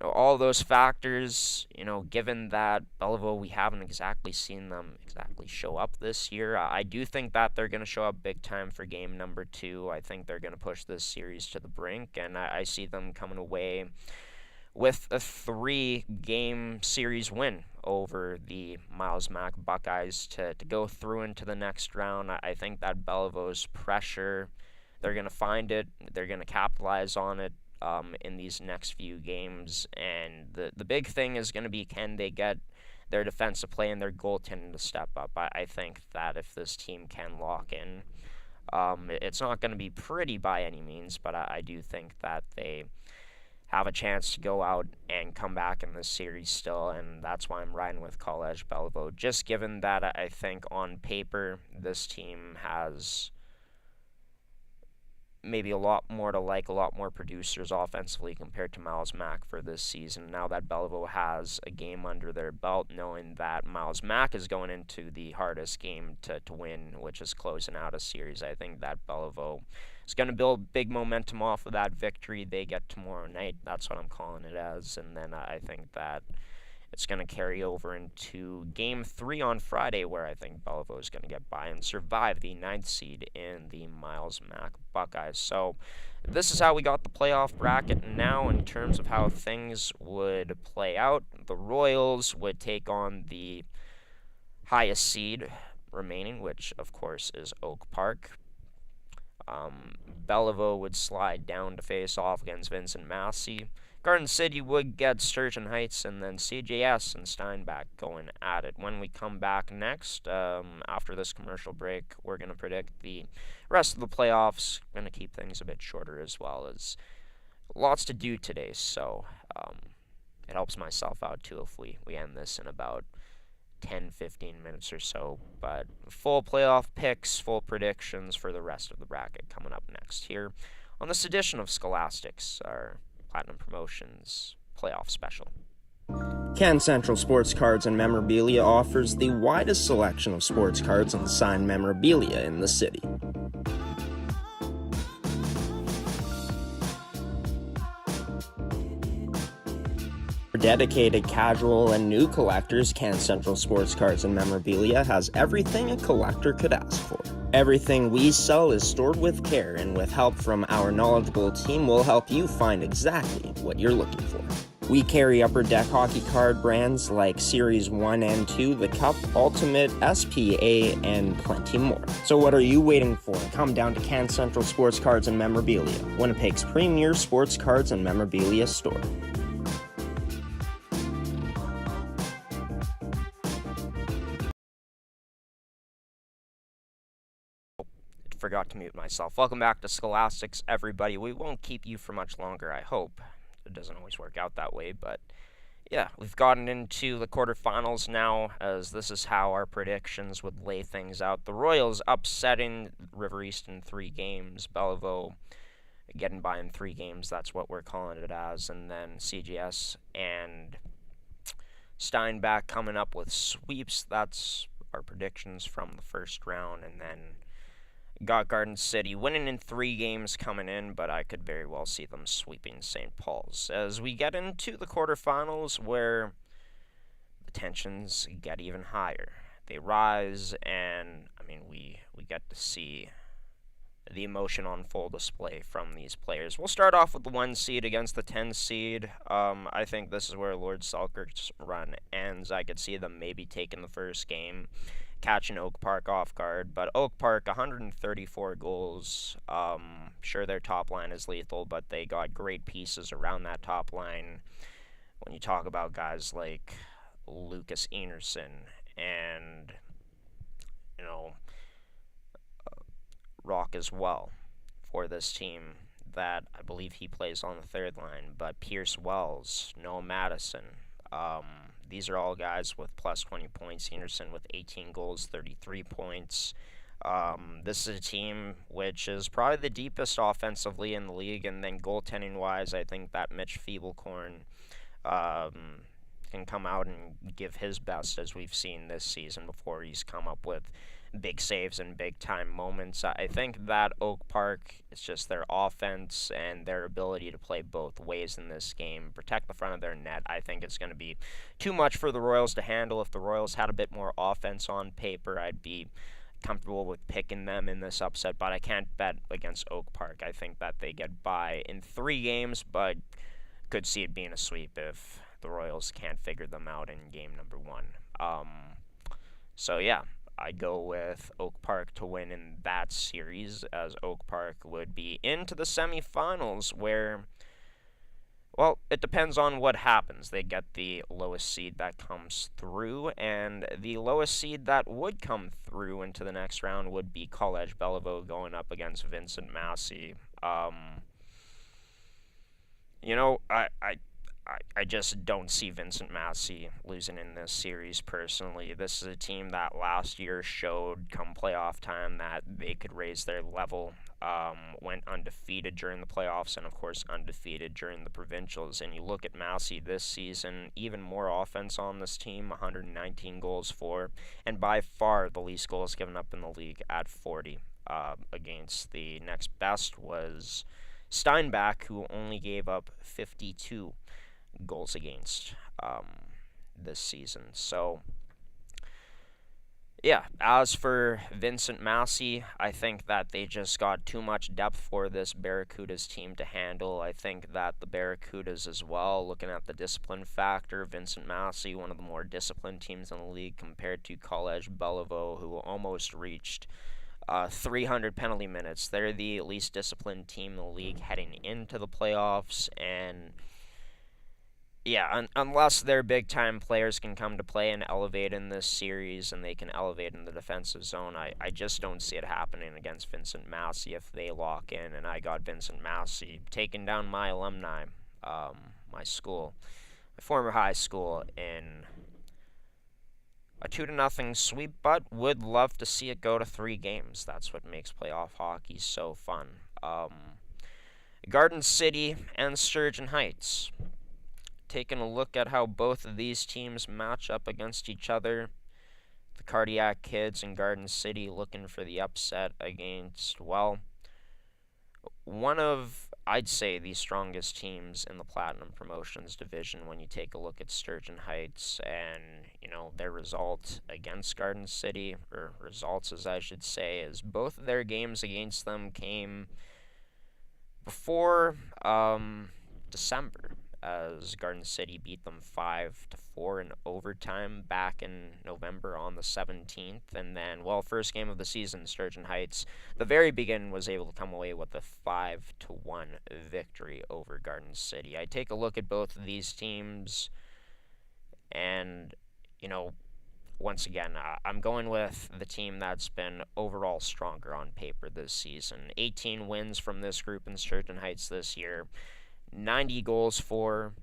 all those factors, given that Belleville, we haven't exactly seen them exactly show up this year, I do think that they're going to show up big time for game number 2. I think they're going to push this series to the brink, and I see them coming away with a 3-game series win over the Miles Mack Buckeyes to go through into the next round. I think that Belleville's pressure, they're going to find it, they're going to capitalize on it in these next few games, and the big thing is going to be, can they get their defensive play and their goaltending to step up. I think that if this team can lock in, it's not going to be pretty by any means, but I do think that they have a chance to go out and come back in this series still, and that's why I'm riding with College Belleville. Just given that I think on paper this team has maybe a lot more to like, a lot more producers offensively compared to Miles Mack for this season. Now that Belleville has a game under their belt, knowing that Miles Mack is going into the hardest game to win, which is closing out a series, I think that Belleville is going to build big momentum off of that victory they get tomorrow night. That's what I'm calling it as. And then I think that it's going to carry over into Game 3 on Friday, where I think Belleville is going to get by and survive the 9th seed in the Miles Mack Buckeyes. So this is how we got the playoff bracket. Now, in terms of how things would play out, the Royals would take on the highest seed remaining, which, of course, is Oak Park. Belleville would slide down to face off against Vincent Massey. Garden City would get Sturgeon Heights, and then CJS and Steinbach going at it. When we come back next, after this commercial break, we're going to predict the rest of the playoffs. Going to keep things a bit shorter as well, as lots to do today, so it helps myself out too if we end this in about 10-15 minutes or so. But full playoff picks, full predictions for the rest of the bracket coming up next here on this edition of Scholasticks, our Platinum Promotions playoff special. Can Central Sports Cards and Memorabilia offers the widest selection of sports cards and signed memorabilia in the city. For dedicated casual and new collectors, Can Central Sports Cards and Memorabilia has everything a collector could ask for. Everything we sell is stored with care, and with help from our knowledgeable team, we'll help you find exactly what you're looking for. We carry Upper Deck hockey card brands like Series 1 and 2, The Cup, Ultimate, SPA, and plenty more. So what are you waiting for? Come down to Can Central Sports Cards and Memorabilia, Winnipeg's premier sports cards and memorabilia store. Forgot to mute myself. Welcome back to Scholastics, everybody. We won't keep you for much longer, I hope. It doesn't always work out that way, but yeah, we've gotten into the quarterfinals now, as this is how our predictions would lay things out. The Royals upsetting River East in 3 games, Belleville getting by in 3 games, that's what we're calling it as, and then CGS and Steinbach coming up with sweeps. That's our predictions from the first round, and then got Garden City winning in 3 games coming in, but I could very well see them sweeping St. Paul's. As we get into the quarterfinals, where the tensions get even higher. They rise, and, I mean, we get to see the emotion on full display from these players. We'll start off with the 1 seed against the 10 seed. I think this is where Lord Selkirk's run ends. I could see them maybe taking the first game, catching Oak Park off guard, but Oak Park, 134 goals. Sure, their top line is lethal, but they got great pieces around that top line. When you talk about guys like Lucas Enerson and, Rock as well for this team, that I believe he plays on the 3rd line, but Pierce Wells, Noah Madison, these are all guys with plus 20 points. Henderson with 18 goals, 33 points. This is a team which is probably the deepest offensively in the league, and then goaltending-wise, I think that Mitch Feeblecorn can come out and give his best, as we've seen this season before he's come up with big saves and big-time moments. I think that Oak Park, it's just their offense and their ability to play both ways in this game, protect the front of their net. I think it's going to be too much for the Royals to handle. If the Royals had a bit more offense on paper, I'd be comfortable with picking them in this upset, but I can't bet against Oak Park. I think that they get by in 3 games, but could see it being a sweep if the Royals can't figure them out in game number 1. So yeah, I'd go with Oak Park to win in that series, as Oak Park would be into the semifinals, where, well, it depends on what happens. They get the lowest seed that comes through, and the lowest seed that would come through into the next round would be College Belleville going up against Vincent Massey. I just don't see Vincent Massey losing in this series personally. This is a team that last year showed come playoff time that they could raise their level, went undefeated during the playoffs, and of course undefeated during the provincials. And you look at Massey this season, even more offense on this team, 119 goals for, and by far the least goals given up in the league at 40. Against the next best was Steinbach, who only gave up 52 goals against. this season. So, yeah, as for Vincent Massey, I think that they just got too much depth for this Barracudas team to handle. I think that the Barracudas as well, looking at the discipline factor, Vincent Massey, one of the more disciplined teams in the league compared to College Belleville, who almost reached 300 penalty minutes. They're the least disciplined team in the league heading into the playoffs, and yeah, unless their big time players can come to play and elevate in this series and they can elevate in the defensive zone, I just don't see it happening against Vincent Massey if they lock in. And I got Vincent Massey taking down my alumni, my school, my former high school, in a 2-0 sweep, but would love to see it go to 3 games. That's what makes playoff hockey so fun. Garden City and Sturgeon Heights. Taking a look at how both of these teams match up against each other. The Cardiac Kids in Garden City looking for the upset against, well, one of, I'd say, the strongest teams in the Platinum Promotions division when you take a look at Sturgeon Heights and, their result against Garden City, or results as I should say, is both of their games against them came before December, as Garden City beat them 5-4 in overtime back in November on the 17th. And then, first game of the season, Sturgeon Heights, the very beginning, was able to come away with a 5-1 victory over Garden City. I take a look at both of these teams, and, once again, I'm going with the team that's been overall stronger on paper this season. 18 wins from this group in Sturgeon Heights this year. 90 goals for,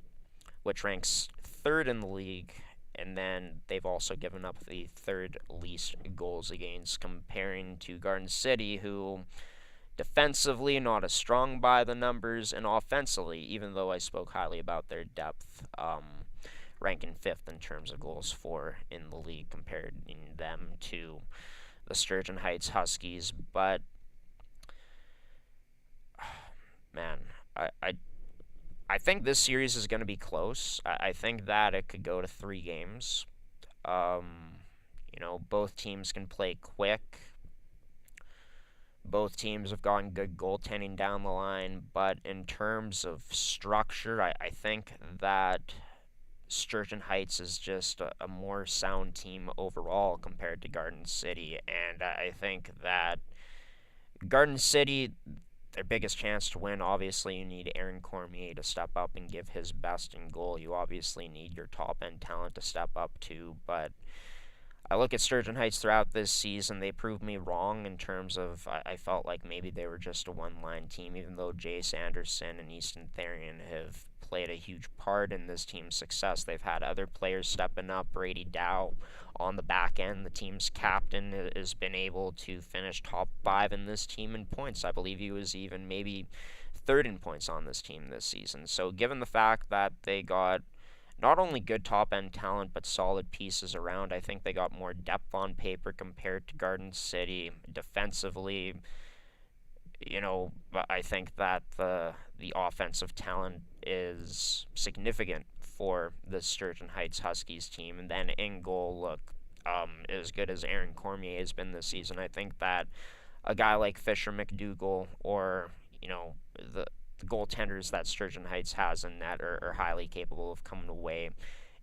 which ranks third in the league, and then they've also given up the third least goals against, comparing to Garden City, who defensively not as strong by the numbers, and offensively, even though I spoke highly about their depth, ranking 5th in terms of goals for in the league, comparing them to the Sturgeon Heights Huskies. But man, I think this series is going to be close. I think that it could go to 3 games. Both teams can play quick. Both teams have gotten good goaltending down the line. But in terms of structure, I think that Sturgeon Heights is just a more sound team overall compared to Garden City. And I think that Garden City, their biggest chance to win, obviously you need Aaron Cormier to step up and give his best in goal. You obviously need your top-end talent to step up too, but I look at Sturgeon Heights throughout this season. They proved me wrong in terms of I felt like maybe they were just a one-line team, even though Jace Anderson and Easton Therian have played a huge part in this team's success. They've had other players stepping up. Brady Dow on the back end, the team's captain, has been able to finish top 5 in this team in points. I believe he was even maybe 3rd in points on this team this season. So given the fact that they got not only good top-end talent, but solid pieces around, I think they got more depth on paper compared to Garden City. Defensively, I think that the offensive talent is significant for the Sturgeon Heights Huskies team. And then in goal, look, as good as Aaron Cormier has been this season, I think that a guy like Fisher McDougall, or, the goaltenders that Sturgeon Heights has in net are highly capable of coming away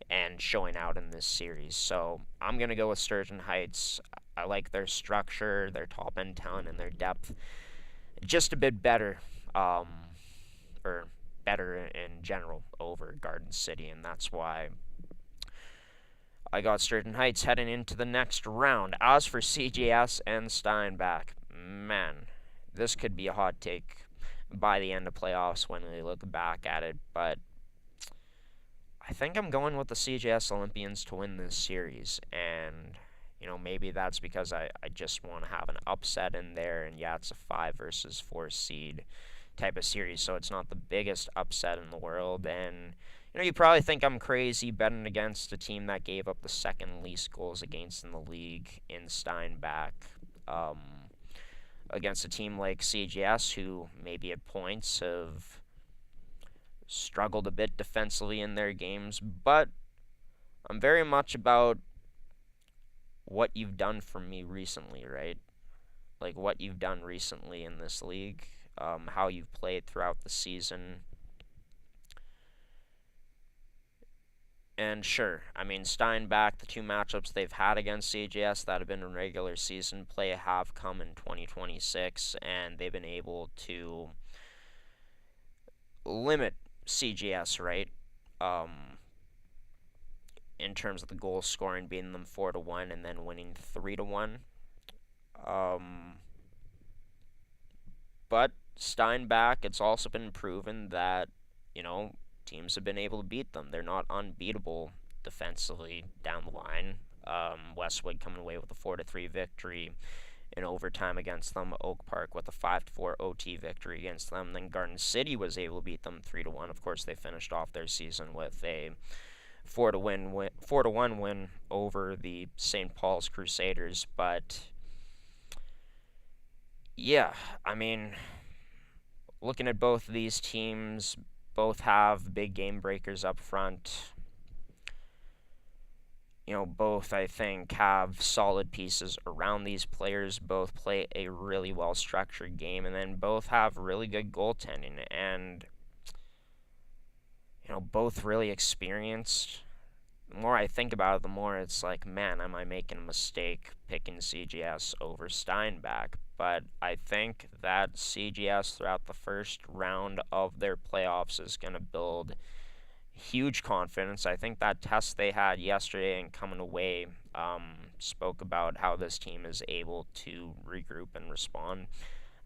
and showing out in this series. So I'm going to go with Sturgeon Heights. I like their structure, their top-end talent, and their depth just a bit better, or better in general over Garden City, and that's why I got Sturgeon Heights heading into the next round. As for CJS and Steinbach, man, this could be a hot take by the end of playoffs when we look back at it, but I think I'm going with the CJS Olympians to win this series, and maybe that's because I just want to have an upset in there, and yeah, it's a 5 versus 4 seed type of series, so it's not the biggest upset in the world. And you probably think I'm crazy betting against a team that gave up the 2nd least goals against in the league in Steinbach, against a team like CJS, who maybe at points have struggled a bit defensively in their games, but I'm very much about what you've done for me recently, right? Like what you've done recently in this league, how you've played throughout the season. And sure, I mean, Steinbach, the two matchups they've had against CGS that have been in regular season play have come in 2026, and they've been able to limit CGS, right? Um, in terms of the goal scoring, beating them 4-1 and then winning 3-1. Um, but Steinbach, it's also been proven that, you know, teams have been able to beat them. They're not unbeatable defensively down the line. Westwood coming away with a 4-3 victory in overtime against them. Oak Park with a 5-4 OT victory against them. Then Garden City was able to beat them 3-1. Of course, they finished off their season with a 4-1 win over the St. Paul's Crusaders. But yeah, I mean, looking at both of these teams, both have big game breakers up front. You know, both I think have solid pieces around these players. Both play a really well structured game, and then both have really good goaltending. And you know, both really experienced. The more I think about it, the more it's like, man, am I making a mistake picking CGS over Steinbach? But I think that CGS throughout the first round of their playoffs is going to build huge confidence. I think that test they had yesterday and coming away spoke about how this team is able to regroup and respond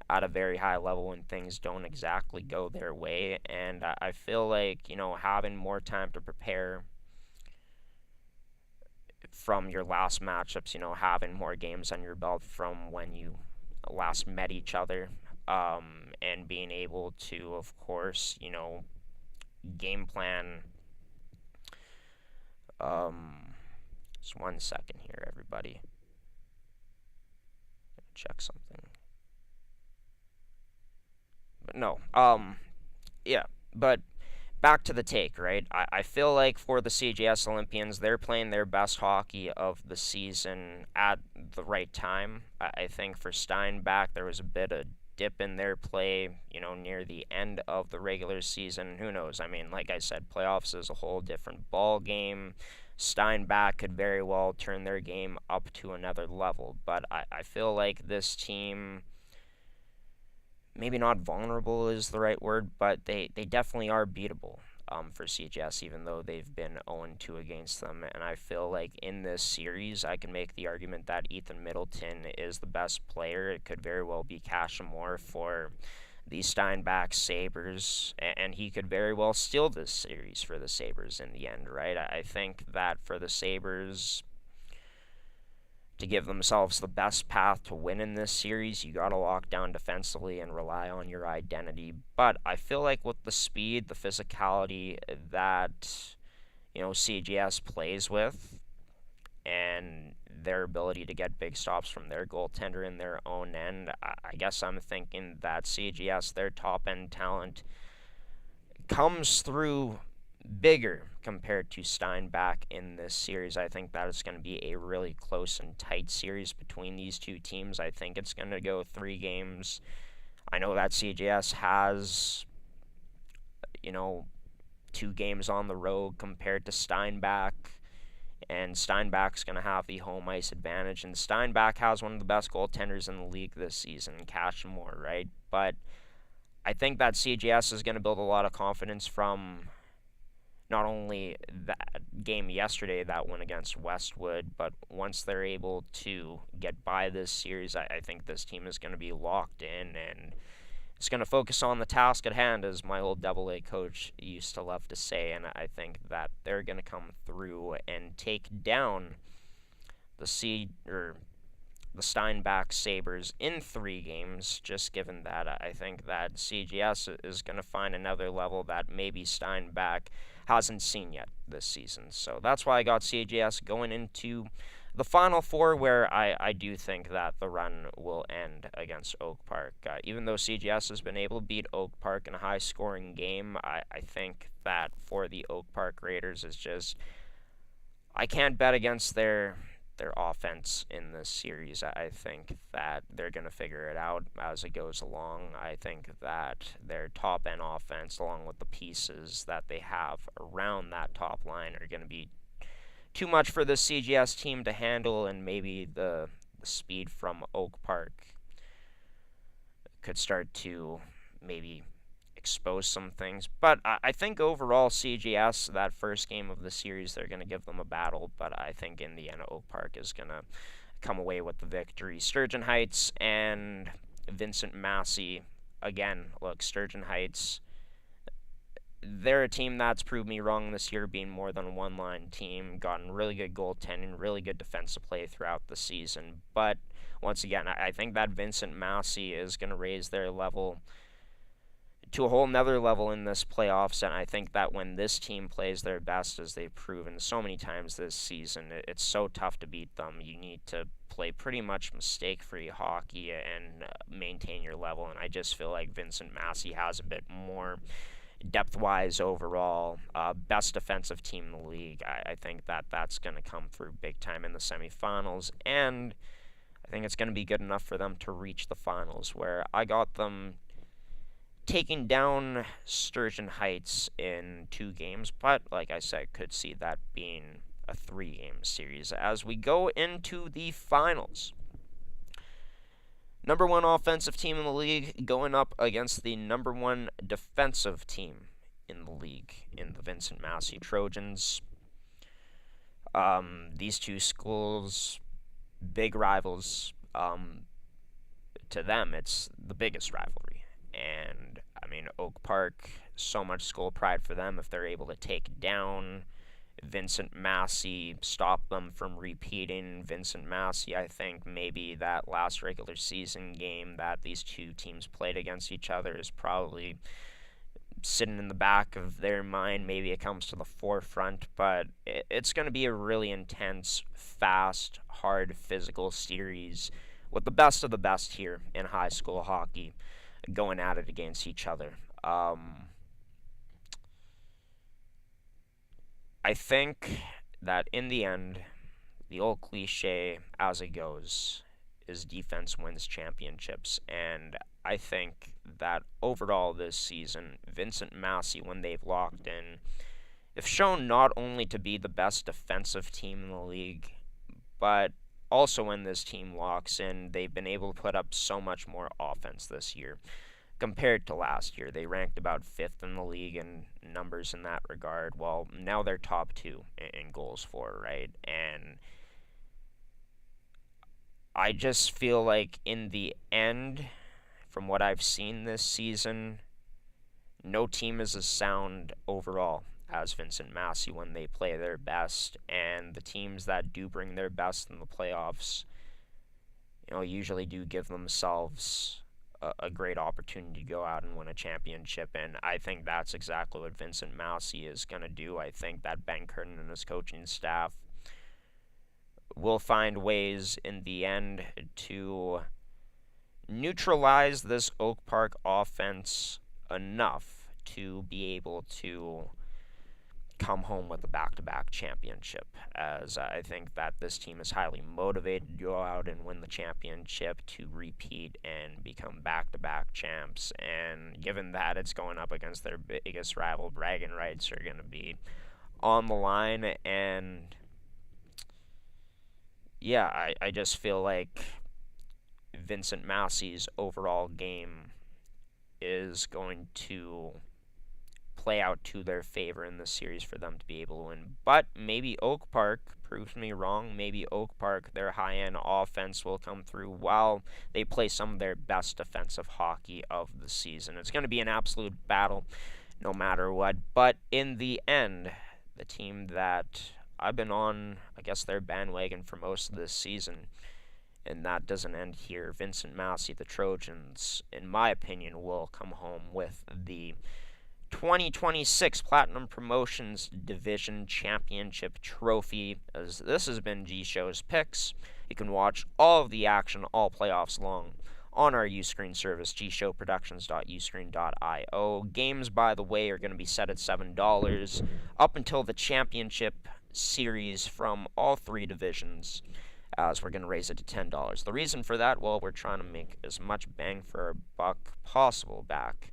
at a very high level when things don't exactly go their way. And I feel like, you know, having more time to prepare from your last matchups, you know, having more games on your belt from when you last met each other, and being able to, of course, you know, game plan. Just 1 second here, everybody. Check something. But no, yeah, but back to the take, right? I feel like for the CGS Olympians, they're playing their best hockey of the season at the right time. I think for Steinbach, there was a bit of dip in their play, you know, near the end of the regular season. Who knows? I mean, like I said, playoffs is a whole different ball game. Steinbach could very well turn their game up to another level, but I feel like this team, maybe not vulnerable is the right word, but they definitely are beatable for CGS, even though they've been 0-2 against them. And I feel like in this series, I can make the argument that Ethan Middleton is the best player. It could very well be Cashmore for the Steinbach Sabres, and he could very well steal this series for the Sabres in the end, right? I think that for the Sabres to give themselves the best path to win in this series, you got to lock down defensively and rely on your identity. But I feel like with the speed, the physicality that, you know, CGS plays with, and their ability to get big stops from their goaltender in their own end, I guess I'm thinking that CGS, their top end talent, comes through bigger compared to Steinbach in this series. I think that it's going to be a really close and tight series between these two teams. I think it's going to go 3 games. I know that CGS has, you know, 2 games on the road compared to Steinbach, and Steinbach's going to have the home ice advantage. And Steinbach has one of the best goaltenders in the league this season, Cashmore, right? But I think that CGS is going to build a lot of confidence from not only that game yesterday, that win against Westwood, but once they're able to get by this series, I think this team is going to be locked in, and it's going to focus on the task at hand, as my old Double-A coach used to love to say. And I think that they're going to come through and take down the Steinbach Sabres in 3 games. Just given that, I think that CGS is going to find another level that maybe Steinbach hasn't seen yet this season. So that's why I got CGS going into the Final Four, where I do think that the run will end against Oak Park. Even though CGS has been able to beat Oak Park in a high-scoring game, I think that for the Oak Park Raiders is just I can't bet against their offense in this series. I think that they're going to figure it out as it goes along. I think that their top end offense, along with the pieces that they have around that top line, are going to be too much for the CGS team to handle, and maybe the speed from Oak Park could start to maybe expose some things. But I think overall, CGS, that first game of the series, they're going to give them a battle. But I think in the end, Oak Park is going to come away with the victory. Sturgeon Heights and Vincent Massey. Again, look, Sturgeon Heights, they're a team that's proved me wrong this year, being more than a one-line team, gotten really good goaltending, really good defensive play throughout the season. But once again, I think that Vincent Massey is going to raise their level to a whole nother level in this playoffs, and I think that when this team plays their best, as they've proven so many times this season, it's so tough to beat them. You need to play pretty much mistake-free hockey and maintain your level, and I just feel like Vincent Massey has a bit more depth-wise overall. Best defensive team in the league. I think that that's going to come through big time in the semifinals, and I think it's going to be good enough for them to reach the finals, where I got them taking down Sturgeon Heights in 2 games, but like I said, could see that being a 3-game series as we go into the finals. Number 1 offensive team in the league going up against the number 1 defensive team in the league in the Vincent Massey Trojans. These 2 schools, big rivals. To them, it's the biggest rivalry. And, I mean, Oak Park, so much school pride for them if they're able to take down Vincent Massey, stop them from repeating. Vincent Massey, I think maybe that last regular season game that these 2 teams played against each other is probably sitting in the back of their mind. Maybe it comes to the forefront, but it's going to be a really intense, fast, hard, physical series with the best of the best here in high school hockey going at it against each other. I think that in the end, the old cliche as it goes is defense wins championships, and I think that overall this season, Vincent Massey, when they've locked in, have shown not only to be the best defensive team in the league, but also when this team locks in, they've been able to put up so much more offense this year compared to last year. They ranked about 5th in the league in numbers in that regard. Well, now they're top 2 in goals for, right? And I just feel like in the end, from what I've seen this season, no team is as sound overall as Vincent Massey when they play their best, and the teams that do bring their best in the playoffs, usually do give themselves a great opportunity to go out and win a championship, and I think that's exactly what Vincent Massey is going to do. I think that Ben Curtin and his coaching staff will find ways in the end to neutralize this Oak Park offense enough to be able to come home with a back-to-back championship, as I think that this team is highly motivated to go out and win the championship, to repeat and become back-to-back champs. And given that it's going up against their biggest rival, bragging rights are going to be on the line. And yeah, I just feel like Vincent Massey's overall game is going to play out to their favor in this series for them to be able to win. But maybe Oak Park proves me wrong. Maybe Oak Park, their high-end offense will come through while they play some of their best defensive hockey of the season. It's going to be an absolute battle no matter what. But in the end, the team that I've been on, I guess, their bandwagon for most of this season, and that doesn't end here, Vincent Massey, the Trojans, in my opinion, will come home with the 2026 Platinum Promotions Division Championship Trophy. As this has been G-Show's Picks. You can watch all of the action all playoffs long on our Uscreen service, gshowproductions.uscreen.io. Games, by the way, are going to be set at $7 up until the championship series from all three divisions, as we're going to raise it to $10. The reason for that, well, we're trying to make as much bang for our buck possible back,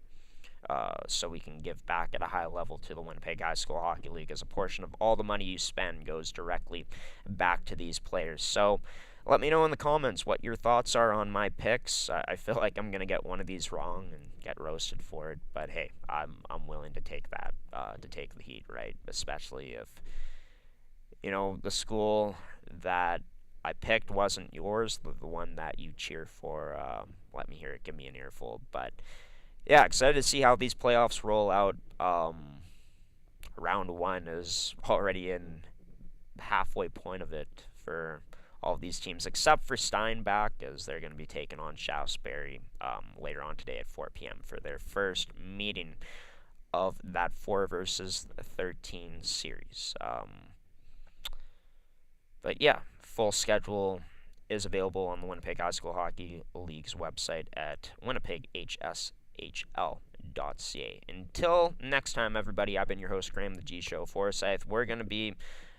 so we can give back at a high level to the Winnipeg High School Hockey League, as a portion of all the money you spend goes directly back to these players. So let me know in the comments what your thoughts are on my picks. I feel like I'm going to get one of these wrong and get roasted for it, but hey, I'm willing to take that, to take the heat, right? Especially if, the school that I picked wasn't yours, the one that you cheer for. Let me hear it, give me an earful. But yeah, excited to see how these playoffs roll out. Round one is already in the halfway point of it for all of these teams, except for Steinbach, as they're going to be taking on Shaftesbury later on today at 4 p.m. for their first meeting of that 4 versus 13 series. But yeah, full schedule is available on the Winnipeg High School Hockey League's website at winnipeghshl.ca. Until next time, everybody, I've been your host, Graeme the G-Show Forsyth. We're going to be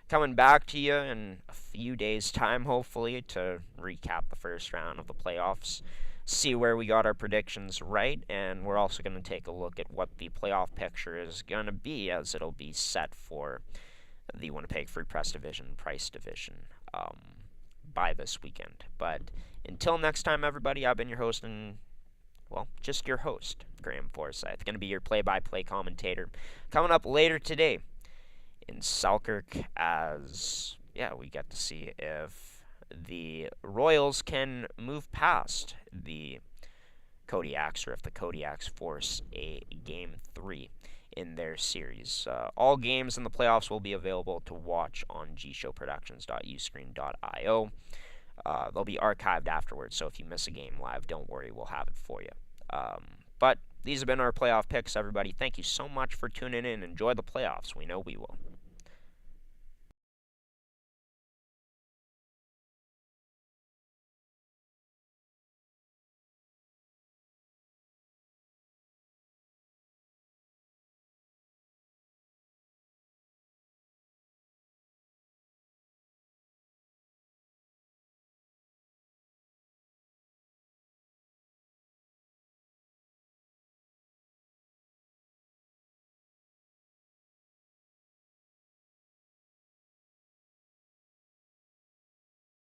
coming back to you in a few days' time, hopefully, to recap the first round of the playoffs, see where we got our predictions right, and we're also going to take a look at what the playoff picture is going to be, as it'll be set for the Winnipeg Free Press Division, Price Division, by this weekend. But until next time, everybody, I've been your host, and, well, just your host, Graeme Forsyth. Going to be your play-by-play commentator. Coming up later today in Selkirk, as, we get to see if the Royals can move past the Kodiaks, or if the Kodiaks force a Game 3 in their series. All games in the playoffs will be available to watch on gshowproductions.uscreen.io. They'll be archived afterwards, so if you miss a game live, don't worry, we'll have it for you. But these have been our playoff picks, everybody. Thank you so much for tuning in. Enjoy the playoffs. We know we will.